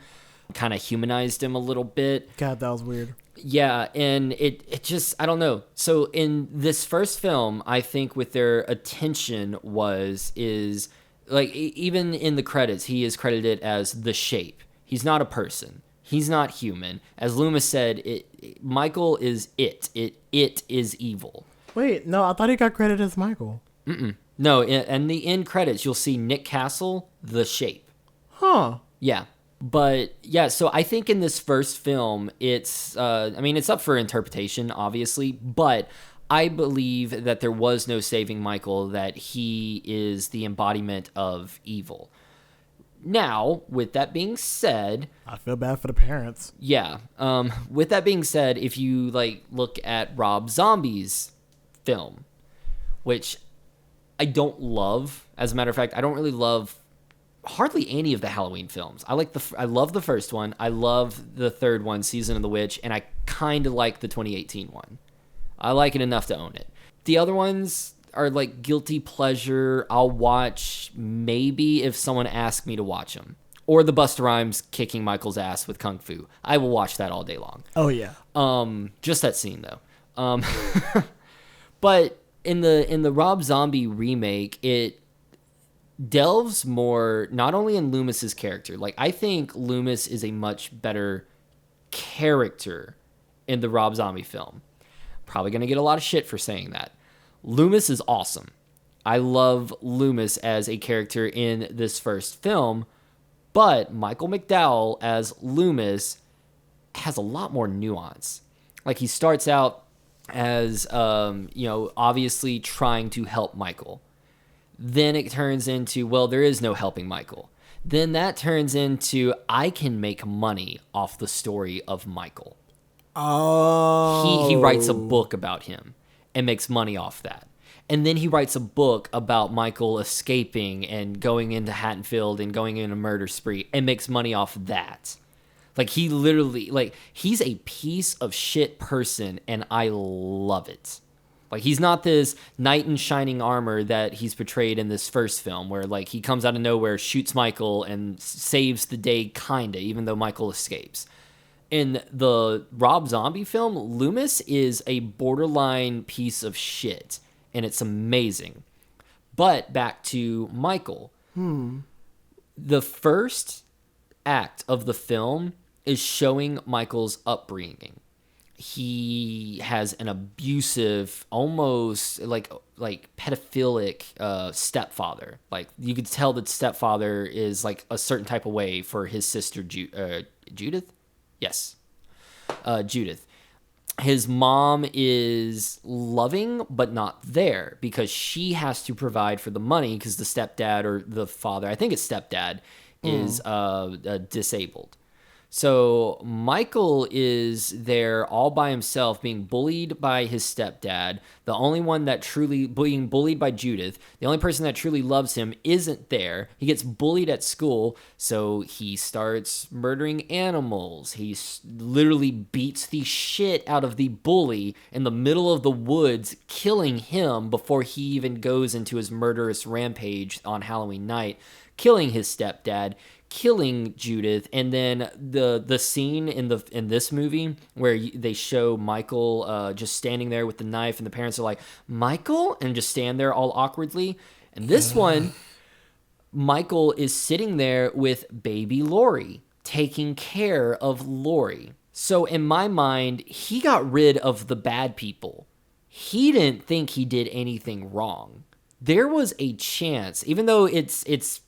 kind of humanized him a little bit. God, that was weird. Yeah, and it just, I don't know. So in this first film, I think with their attention is like even in the credits, he is credited as the Shape. He's not a person. He's not human. As Loomis said, Michael is it. It is evil. Wait, no, I thought he got credited as Michael. No, in the end credits, you'll see Nick Castle, the Shape. Huh. Yeah. But yeah, so I think in this first film, it's up for interpretation, obviously, but I believe that there was no saving Michael, that he is the embodiment of evil. Now, with that being said, I feel bad for the parents. yeah, with that being said, if you look at Rob Zombie's film, which I don't love, as a matter of fact, I don't really love hardly any of the Halloween films. I love the first one. I love the third one, Season of the Witch, and I kind of like the 2018 one. I like it enough to own it. The other ones are like guilty pleasure. I'll watch maybe if someone asks me to watch them. Or the Busta Rhymes kicking Michael's ass with Kung Fu. I will watch that all day long. Oh yeah. Just that scene though. But in the Rob Zombie remake, it delves more not only in Loomis's character. Like, I think Loomis is a much better character in the Rob Zombie film. Probably going to get a lot of shit for saying that. Loomis is awesome. I love Loomis as a character in this first film, but Michael McDowell as Loomis has a lot more nuance. Like, he starts out as, obviously trying to help Michael. Then it turns into, well, there is no helping Michael. Then that turns into, I can make money off the story of Michael. Oh. He writes a book about him and makes money off that. And then he writes a book about Michael escaping and going into Haddonfield and going in a murder spree and makes money off that. Like, he literally, he's a piece of shit person, and I love it. Like, he's not this knight in shining armor that he's portrayed in this first film, where, he comes out of nowhere, shoots Michael, and saves the day, kinda, even though Michael escapes. In the Rob Zombie film, Loomis is a borderline piece of shit, and it's amazing. But back to Michael. The first act of the film is showing Michael's upbringing. He has an abusive, almost like pedophilic stepfather. Like, you could tell that stepfather is a certain type of way for his sister Judith. Yes, Judith. His mom is loving but not there because she has to provide for the money because the stepdad or the father, I think it's stepdad, is disabled. So Michael is there all by himself being bullied by his stepdad. The only one that truly being bullied by Judith. The only person that truly loves him isn't there. He gets bullied at school, so he starts murdering animals. He literally beats the shit out of the bully in the middle of the woods, killing him before he even goes into his murderous rampage on Halloween night, killing his stepdad, killing Judith. And then the scene in this movie where they show Michael just standing there with the knife, and the parents are like, Michael, and just stand there all awkwardly. And this one, Michael is sitting there with baby Lori, taking care of Lori. So in my mind, he got rid of the bad people. He didn't think he did anything wrong. There was a chance, even though it's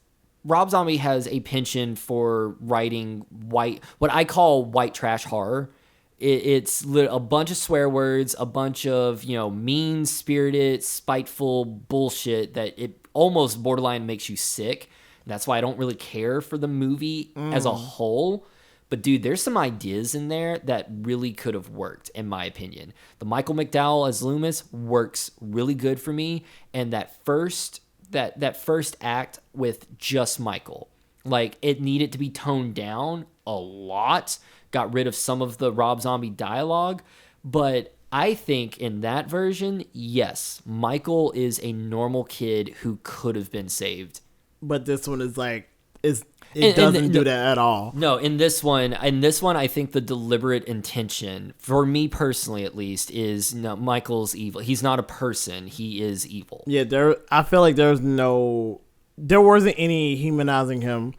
Rob Zombie has a penchant for writing what I call white trash horror. It's a bunch of swear words, a bunch of, mean-spirited, spiteful bullshit that it almost borderline makes you sick. That's why I don't really care for the movie as a whole. But, dude, there's some ideas in there that really could have worked, in my opinion. The Michael McDowell as Loomis works really good for me, and that first act with just Michael, it needed to be toned down a lot, got rid of some of the Rob Zombie dialogue, but I think in that version, yes, Michael is a normal kid who could have been saved. But this one is it doesn't do that at all. No, in this one, I think the deliberate intention, for me personally at least, is no, Michael's evil. He's not a person. He is evil. Yeah, I feel like there wasn't any humanizing him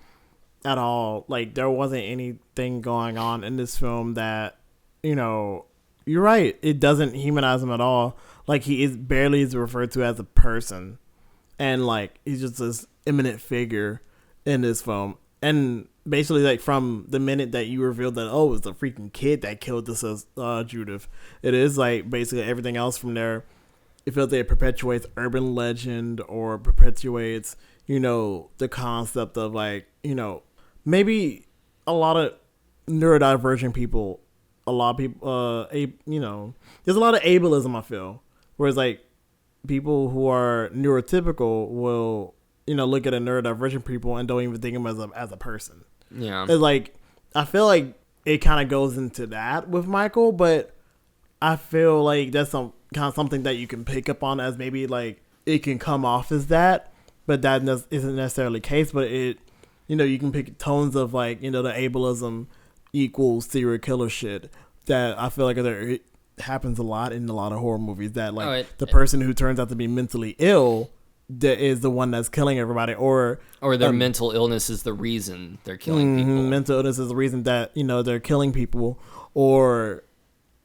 at all. Like, there wasn't anything going on in this film that, you're right. It doesn't humanize him at all. Like, he is barely referred to as a person. And, like, he's just this eminent figure in this film. And basically, like, from the minute that you revealed that, oh, it was the freaking kid that killed this Judith, it is, like, basically everything else from there. It feels like it perpetuates urban legend or perpetuates, the concept of, like, maybe a lot of neurodivergent people, a lot of people, there's a lot of ableism, I feel. Whereas, like, people who are neurotypical will, look at a neurodivergent people and don't even think of them as a person. Yeah. It's like, I feel like it kind of goes into that with Michael, but I feel like that's something that you can pick up on as maybe, like, it can come off as that, but that isn't necessarily the case. But it, you can pick tones of, like, the ableism equals serial killer shit that I feel like it happens a lot in a lot of horror movies, that, like, the person who turns out to be mentally ill that is the one that's killing everybody, or their mental illness is the reason they're killing people. Mental illness is the reason that they're killing people, or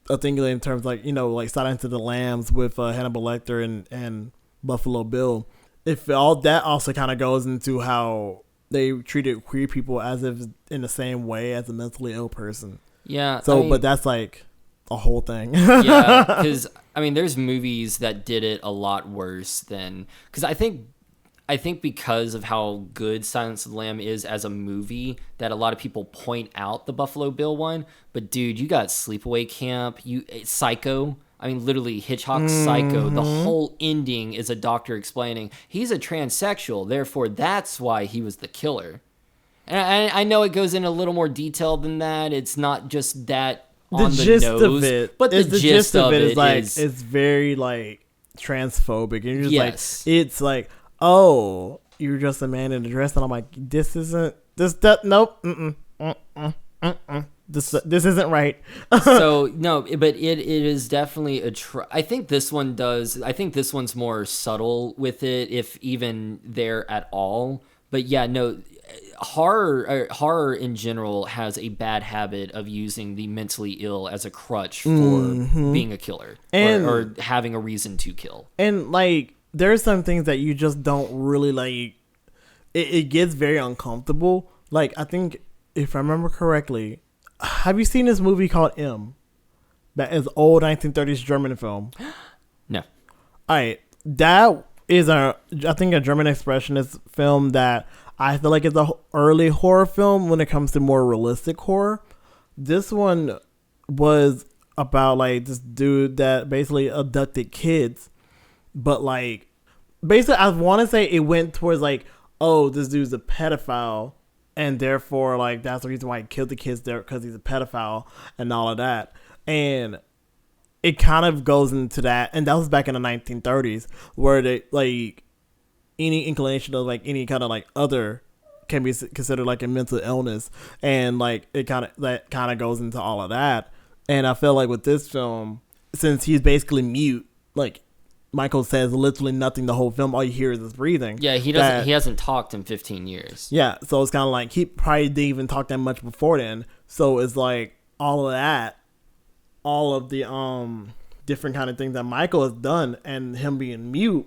I think in terms like like Silence of the Lambs with Hannibal Lecter and Buffalo Bill. If all that also kind of goes into how they treated queer people as if in the same way as a mentally ill person. Yeah. So, but that's like a whole thing. Yeah, because there's movies that did it a lot worse than, because I think because of how good Silence of the Lamb is as a movie, that a lot of people point out the Buffalo Bill one. But dude, you got Sleepaway Camp, Psycho. Literally Hitchcock's Psycho. The whole ending is a doctor explaining he's a transsexual, therefore that's why he was the killer. And I know it goes in a little more detail than that. It's not just that. The gist nose, of it, but the gist of it is like it's very like transphobic, and you're just yes. like, it's like, oh, you're just a man in a dress, and I'm like, this nope, this isn't right. So no, but it is definitely I think this one does. I think this one's more subtle with it, if even there at all. But yeah, no. Horror in general has a bad habit of using the mentally ill as a crutch for being a killer or having a reason to kill. And like, there's some things that you just don't really like. It gets very uncomfortable. Like, I think if I remember correctly, have you seen this movie called M? That is old 1930s German film. No. All right, that is I think a German expressionist film that I feel like it's an early horror film when it comes to more realistic horror. This one was about like this dude that basically abducted kids, but like basically I want to say it went towards like, oh, this dude's a pedophile, and therefore like that's the reason why he killed the kids there, because he's a pedophile and all of that. And it kind of goes into that, and that was back in the 1930s, where they like any inclination of like any kind of like other can be considered like a mental illness, and like it kind of goes into all of that. And I feel like with this film, since he's basically mute, like Michael says literally nothing the whole film, all you hear is his breathing. Yeah, he hasn't talked in 15 years. Yeah, so it's kind of like he probably didn't even talk that much before then. So it's like all of that, all of the different kind of things that Michael has done, and him being mute,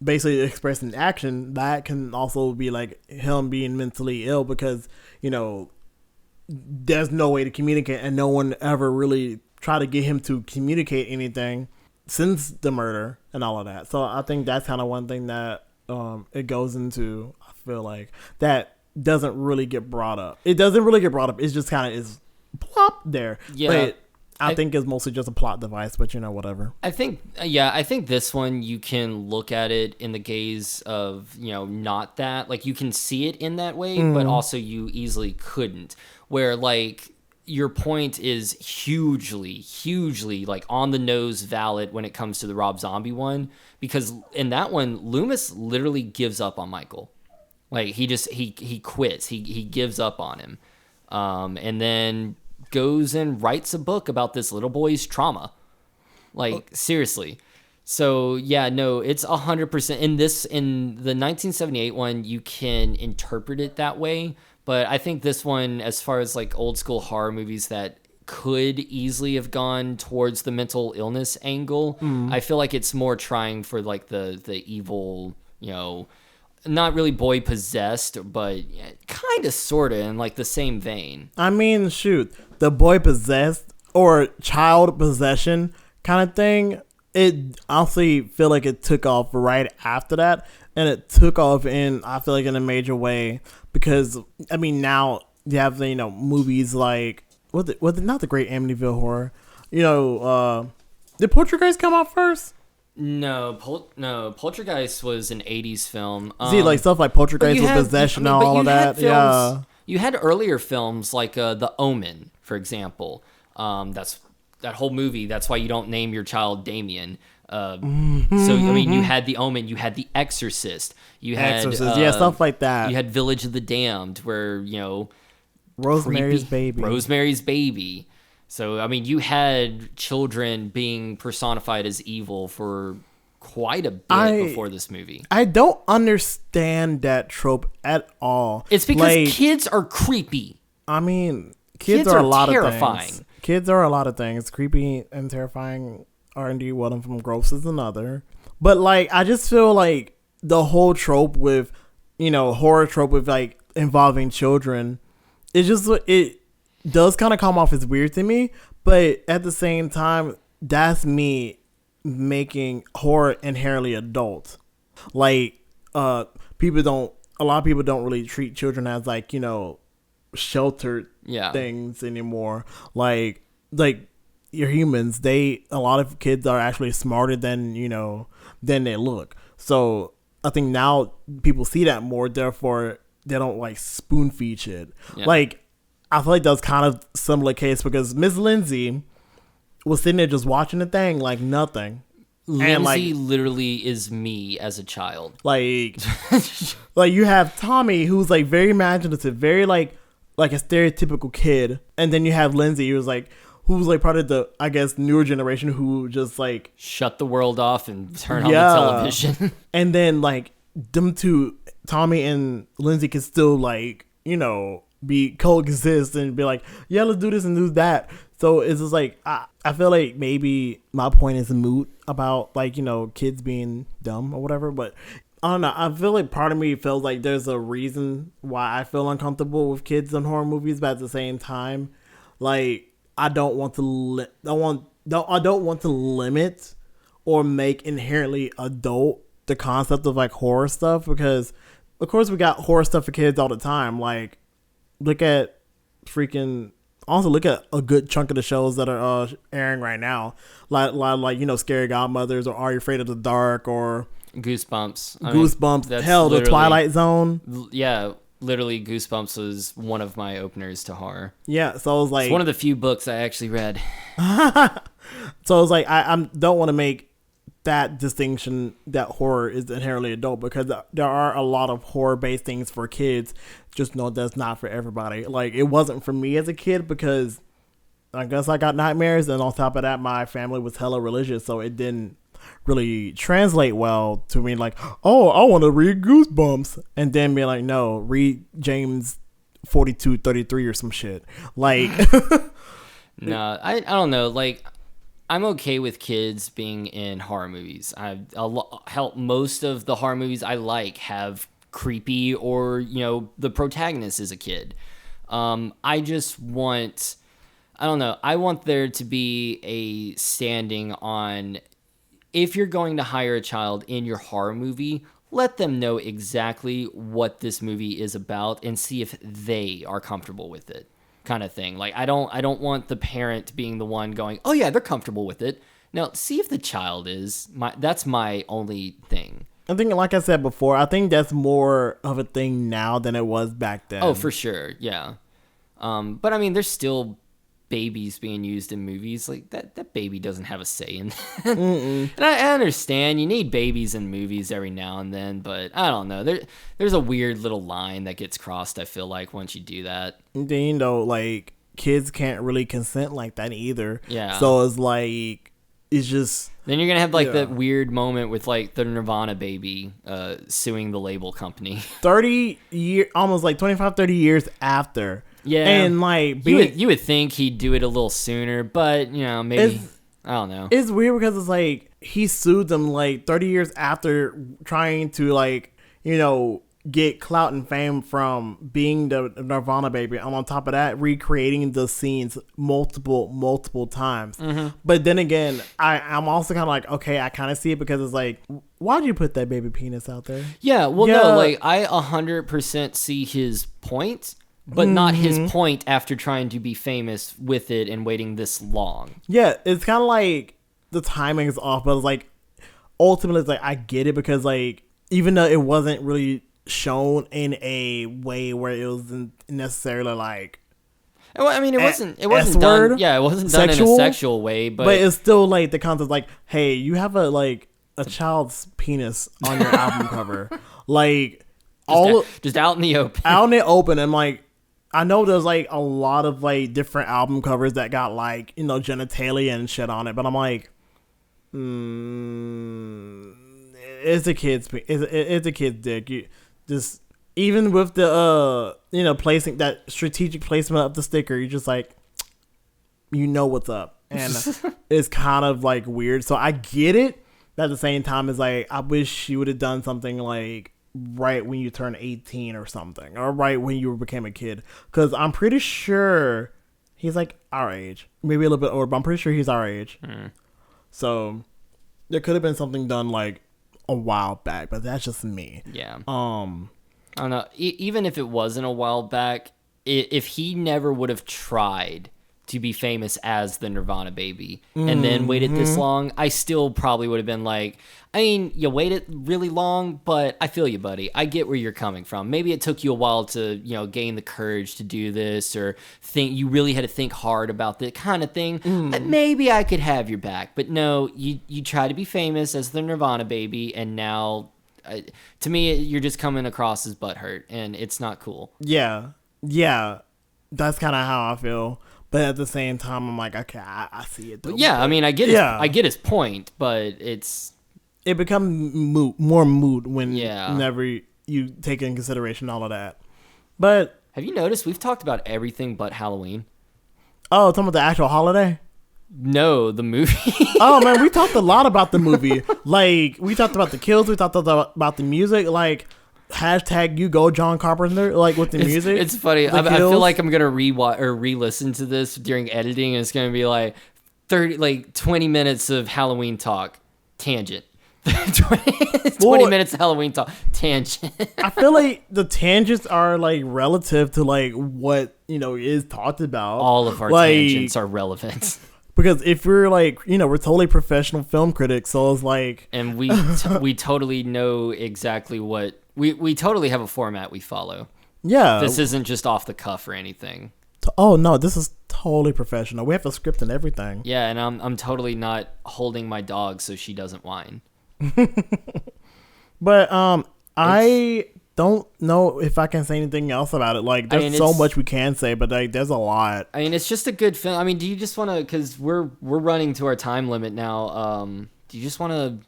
basically expressing action, that can also be like him being mentally ill, because there's no way to communicate, and no one ever really tried to get him to communicate anything since the murder and all of that. So I think that's kind of one thing that it goes into. I feel like that doesn't really get brought up. It doesn't really get brought up. It's just kind of is plop there. Yeah. But I think it's mostly just a plot device, but whatever. I think this one, you can look at it in the gaze of, not that. Like, you can see it in that way, but also you easily couldn't. Where, like, your point is hugely, like, on the nose valid when it comes to the Rob Zombie one. Because in that one, Loomis literally gives up on Michael. Like he quits. He gives up on him, and then goes and writes a book about this little boy's trauma. Like seriously. So yeah, no, it's 100% in the 1978 one. You can interpret it that way, but I think this one, as far as like old school horror movies that could easily have gone towards the mental illness angle, I feel like it's more trying for like the evil, not really boy possessed, but kind of sort of in like the same vein. I mean, shoot, the boy possessed or child possession kind of thing. It honestly feel like it took off right after that, and it took off I feel like in a major way because I mean now you have movies like was it not the Great Amityville Horror, did Poltergeist come out first? No, Poltergeist was an 80s film. See, like stuff like Poltergeist with possession and all of that. Yeah, you had earlier films like The Omen, for example. That whole movie. That's why you don't name your child Damien. So I mean, you had The Omen, you had The Exorcist, you had stuff like that. You had Village of the Damned, where Rosemary's Baby. So I mean, you had children being personified as evil for quite a bit before this movie. I don't understand that trope at all. It's because kids are creepy. I mean, kids are a lot terrifying. Of things. Kids are a lot of things. Creepy and terrifying are indeed one of them. Gross is another. But like, I just feel like the whole trope with, horror trope with like involving children, it does kind of come off as weird to me. But at the same time, that's me making horror inherently adult. Like, a lot of people don't really treat children as like, sheltered things anymore. Like you're humans. A lot of kids are actually smarter than they look. So I think now people see that more, therefore they don't like spoon feed shit. Like I feel like that's kind of similar case because Miss Lindsay was sitting there just watching the thing like nothing. Lindsay literally is me as a child. Like you have Tommy who's like very imaginative, very like a stereotypical kid, and then you have Lindsay who's like part of the, I guess, newer generation who just like shut the world off and turn on the television. And then like them two, Tommy and Lindsay, can still like be coexist and be like, yeah, let's do this and do that. So it's just like I feel like maybe my point is moot about like kids being dumb or whatever, but I don't know. I feel like part of me feels like there's a reason why I feel uncomfortable with kids in horror movies, but at the same time, like I don't want to limit or make inherently adult the concept of like horror stuff, because of course we got horror stuff for kids all the time. Like look at a good chunk of the shows that are airing right now, like Scary Godmothers or Are You Afraid of the Dark or Goosebumps. Hell, the Twilight Zone. Yeah, literally Goosebumps was one of my openers to horror. Yeah, so I was like, it's one of the few books I actually read. So I was like, I don't want to make that distinction that horror is inherently adult, because there are a lot of horror based things for kids. Just know that's not for everybody. Like it wasn't for me as a kid because I guess I got nightmares, and on top of that, my family was hella religious, so it didn't really translate well to me. Like, oh, I want to read Goosebumps, and then be like, no, read James 42:33 or some shit. Like, no, I don't know. Like, I'm okay with kids being in horror movies. Most of the horror movies I like have creepy or the protagonist is a kid. I just want, I don't know. I want there to be a standing on, if you're going to hire a child in your horror movie, let them know exactly what this movie is about and see if they are comfortable with it, kind of thing. Like I don't want the parent being the one going, oh yeah, they're comfortable with it. Now see if the child is. That's my only thing. I think, like I said before, I think that's more of a thing now than it was back then. Oh, for sure, yeah. But I mean, there's still babies being used in movies. Like that baby doesn't have a say in that. And I understand you need babies in movies every now and then, but I don't know. There's a weird little line that gets crossed, I feel like, once you do that. Then, you know, like, kids can't really consent like that either. Yeah. So it's like, it's just... Then you're going to have, like, that weird moment with, like, the Nirvana baby suing the label company. Almost like 25, 30 years after. Yeah. And, like... You would think he'd do it a little sooner, but, you know, maybe... I don't know. It's weird because it's like, he sued them, like, 30 years after trying to, like, you know, get clout and fame from being the Nirvana baby. And on top of that, recreating the scenes multiple times. Mm-hmm. But then again, I'm also kind of like, okay, I kind of see it because it's like, why'd you put that baby penis out there? Yeah, well, no, like, I 100% see his point, but not his point after trying to be famous with it and waiting this long. Yeah, it's kind of like the timing is off, but it's like, ultimately, it's like, I get it because, like, even though it wasn't really shown in a way where it wasn't necessarily like... Well, I mean, it wasn't done. Yeah, it wasn't done in a sexual way, but it's still like the concept, like, hey, you have a child's penis on your album cover, like, just out in the open, and like, I know there's like a lot of like different album covers that got like, you know, genitalia and shit on it, but I'm like, it's a kid's dick. You just, even with the you know, placing that strategic placement of the sticker, you're just like, you know what's up, and it's kind of like weird. So I get it, but at the same time, it's like, I wish you would have done something like right when you turned 18 or something, or right when you became a kid, because I'm pretty sure he's like our age, maybe a little bit older, but I'm pretty sure he's our age. So there could have been something done like a while back, but that's just me. Yeah. I don't know. Even if it wasn't a while back, if he never would have tried to be famous as the Nirvana baby and then waited this long, I still probably would have been like, I mean, you waited really long, but I feel you, buddy. I get where you're coming from. Maybe it took you a while to, you know, gain the courage to do this, or think you really had to think hard about that kind of thing. Maybe I could have your back, but no, you try to be famous as the Nirvana baby, and now, to me, you're just coming across as butthurt, and it's not cool. Yeah, that's kind of how I feel. But at the same time, I'm like, okay, I see it though. Yeah, I mean, I get his point, but it becomes more moot when Yeah. whenever you take in consideration all of that. But have you noticed we've talked about everything but Halloween? Oh, talking about the actual holiday? No, the movie. Oh man, we talked a lot about the movie. Like, we talked about the kills, we talked about the music, like hashtag you go John Carpenter, like with the music. It's funny. I feel like I'm gonna re-listen to this during editing, and it's gonna be like 20 minutes of Halloween talk, tangent. 20 minutes of Halloween talk, tangent. I feel like the tangents are like relative to like what, you know, is talked about. All of our tangents are relevant. Because if we're like, you know, we're totally professional film critics, so it's like, and we totally know exactly what we totally have a format we follow. Yeah, this isn't just off the cuff or anything. Oh no, this is totally professional. We have a script and everything. Yeah, and I'm totally not holding my dog so she doesn't whine. But I don't know if I can say anything else about it. Like, there's so much we can say, but like, there's a lot. I mean, it's just a good film. I mean, do you just want to, because we're running to our time limit now. Do you just want to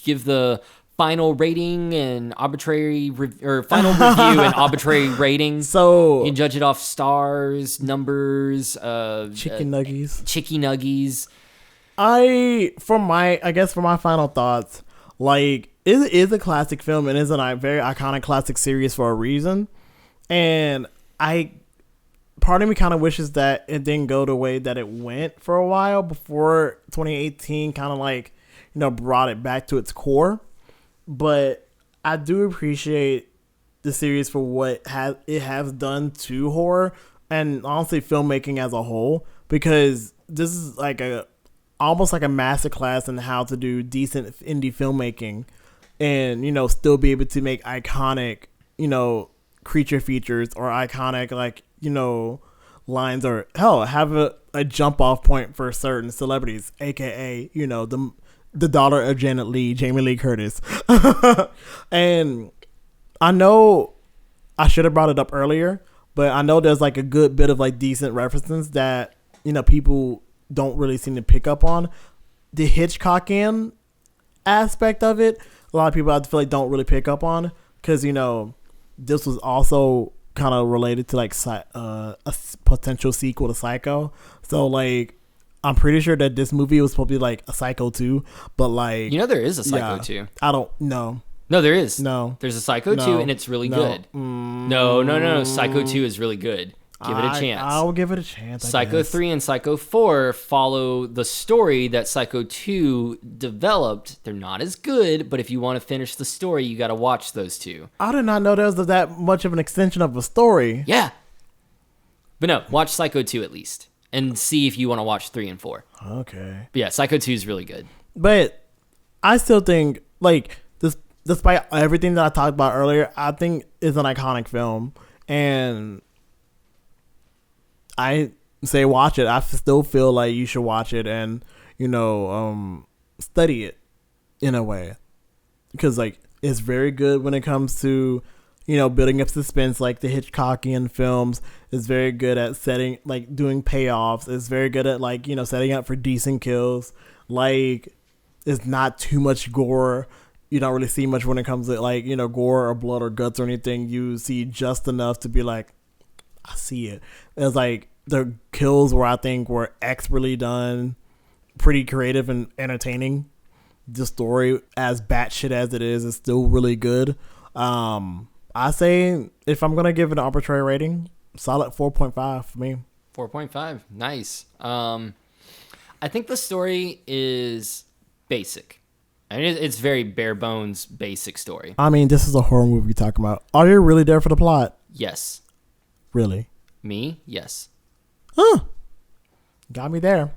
give the final rating and arbitrary final review and arbitrary rating? So you can judge it off stars, numbers, chicken nuggies. For my final thoughts, like, it is a classic film and is a very iconic classic series for a reason. And part of me kind of wishes that it didn't go the way that it went for a while before 2018 kind of like, you know, brought it back to its core. But I do appreciate the series for what it has done to horror and honestly filmmaking as a whole, because this is like almost like a masterclass in how to do decent indie filmmaking and, you know, still be able to make iconic, you know, creature features or iconic, like, you know, lines, or hell, have a jump off point for certain celebrities, aka the daughter of Janet Leigh, Jamie Lee Curtis. And I know I should have brought it up earlier, but I know there's like a good bit of like decent references that people don't really seem to pick up on. The Hitchcockian aspect of it, a lot of people I feel like don't really pick up on, because this was also kind of related to like a potential sequel to Psycho. So like I'm pretty sure that this movie was supposed to be like a Psycho 2, but like there is a Psycho 2. I don't know. No, there is. No. There's a Psycho 2 and it's really good. No. Psycho 2 is really good. Give it a chance. I'll give it a chance. Psycho 3 and Psycho 4 follow the story that Psycho 2 developed. They're not as good, but if you want to finish the story, you got to watch those two. I did not know there was that much of an extension of a story. Yeah. But no, watch Psycho 2 at least and see if you want to watch 3 and 4. Okay. But yeah, Psycho 2 is really good. But I still think, like, despite everything that I talked about earlier, I think it's an iconic film. And I say watch it. I still feel like you should watch it and, study it in a way. Because, like, it's very good when it comes to, building up suspense, like the Hitchcockian films. It's very good at doing payoffs. It's very good at, like, setting up for decent kills. Like, it's not too much gore. You don't really see much when it comes to, like, gore or blood or guts or anything. You see just enough to be like, I see it. It's like the kills I think were expertly done, pretty creative and entertaining. The story, as batshit as it is still really good. I say if I'm gonna give it an arbitrary rating, solid 4.5 for me. 4.5, nice. I think the story is basic. I mean, it's very bare bones, basic story. I mean, this is a horror movie you're talking about. Are you really there for the plot? Yes. Really? Me? Yes. Huh. Got me there.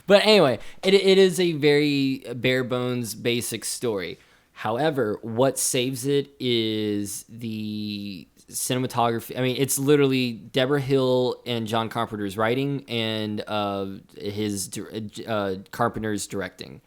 But anyway, it is a very bare bones, basic story. However, what saves it is the cinematography. I mean, it's literally Deborah Hill and John Carpenter's writing and Carpenter's directing.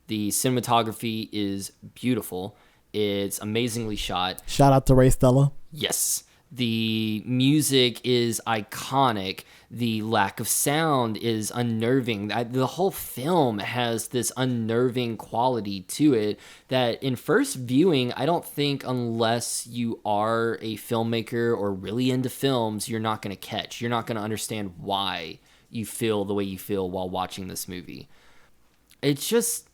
The cinematography is beautiful. It's amazingly shot. Shout out to Ray Stella. Yes. The music is iconic. The lack of sound is unnerving. The whole film has this unnerving quality to it that in first viewing, I don't think unless you are a filmmaker or really into films, you're not going to catch. You're not going to understand why you feel the way you feel while watching this movie. It's just,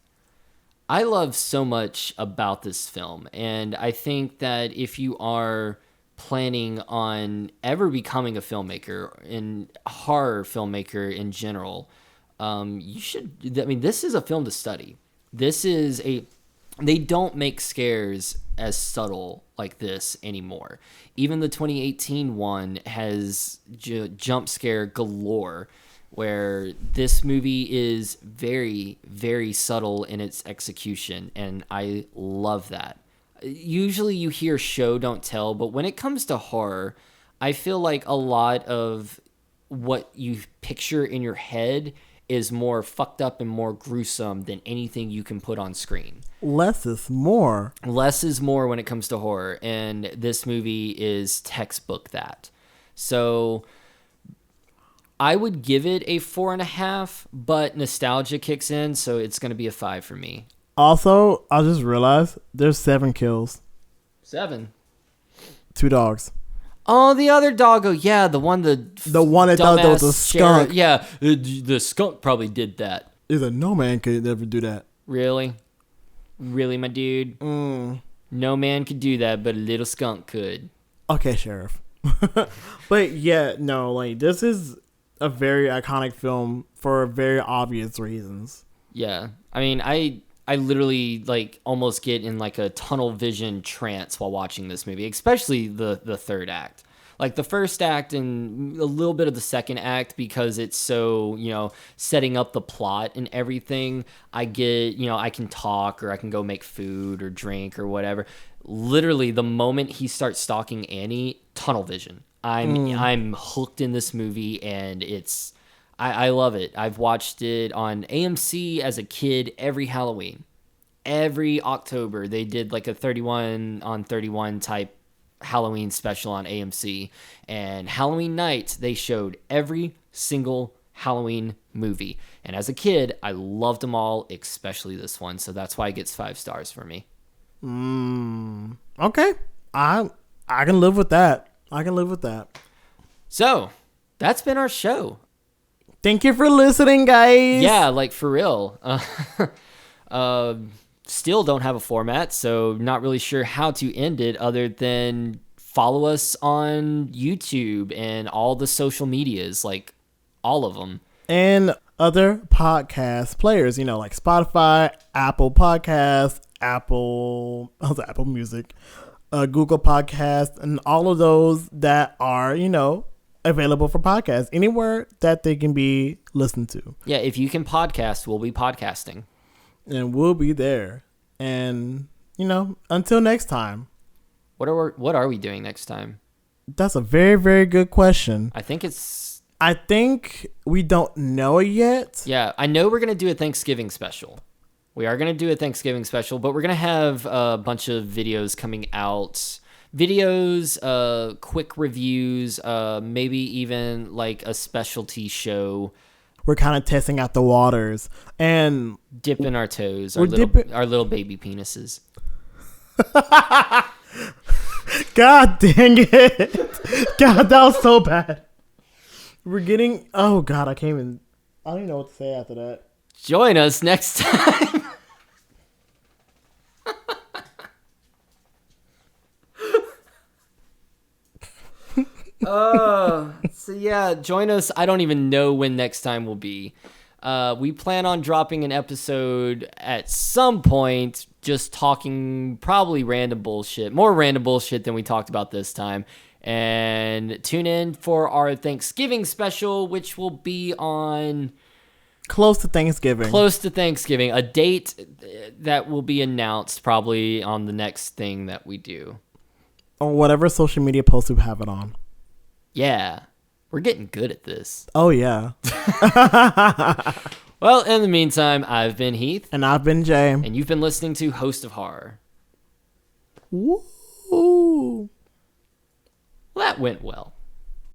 I love so much about this film. And I think that if you are planning on ever becoming a filmmaker and horror filmmaker in general, you should. I mean, this is a film to study. They don't make scares as subtle like this anymore. Even the 2018 one has jump scare galore, where this movie is very, very subtle in its execution, and I love that. Usually you hear show, don't tell, but when it comes to horror, I feel like a lot of what you picture in your head is more fucked up and more gruesome than anything you can put on screen. Less is more. Less is more when it comes to horror, and this movie is textbook that. So I would give it a 4.5, but nostalgia kicks in, so it's going to be a 5 for me. Also, I just realized there's 7 kills. 7? 2 dogs. Oh, the other doggo. Yeah, the one that thought there was a skunk. Yeah, the skunk probably did that. Is a no man could ever do that. Really? Really, my dude? No man could do that, but a little skunk could. Okay, Sheriff. But yeah, no, like, this is a very iconic film for very obvious reasons. Yeah. I mean, I literally like almost get in like a tunnel vision trance while watching this movie, especially the third act. Like the first act and a little bit of the second act, because it's so, setting up the plot and everything. I get, I can talk or I can go make food or drink or whatever. Literally the moment he starts stalking Annie, tunnel vision. I'm hooked in this movie, and I love it. I've watched it on AMC as a kid every Halloween. Every October, they did like a 31 on 31 type Halloween special on AMC. And Halloween night, they showed every single Halloween movie. And as a kid, I loved them all, especially this one. So that's why it gets 5 stars for me. Okay. I can live with that. I can live with that. So that's been our show. Thank you for listening, guys. Yeah, like for real. Still don't have a format, so not really sure how to end it other than follow us on YouTube and all the social medias, like all of them. And other podcast players, like Spotify, Apple Podcasts, Apple Music, Google Podcasts, and all of those that are, available for podcasts. Anywhere that they can be listened to. Yeah, if you can podcast, we'll be podcasting. And we'll be there. And, until next time. What are we doing next time? That's a very, very good question. I think we don't know yet. Yeah, I know we're going to do a Thanksgiving special. We are going to do a Thanksgiving special, but we're going to have a bunch of videos coming out. Videos, quick reviews, maybe even like a specialty show. We're kind of testing out the waters and dipping our toes, our little baby penises. God dang it. God, that was so bad. We're getting, oh God, I don't even know what to say after that. Join us next time. So yeah, join us. I don't even know when next time will be. We plan on dropping an episode at some point, just talking probably random bullshit, more random bullshit than we talked about this time. And tune in for our Thanksgiving special, which will be on close to Thanksgiving, a date that will be announced probably on the next thing that we do, or whatever social media post we have it on. Yeah, we're getting good at this. Oh, yeah. Well, in the meantime, I've been Heath. And I've been Jay. And you've been listening to Host of Horror. Woo! Well, that went well.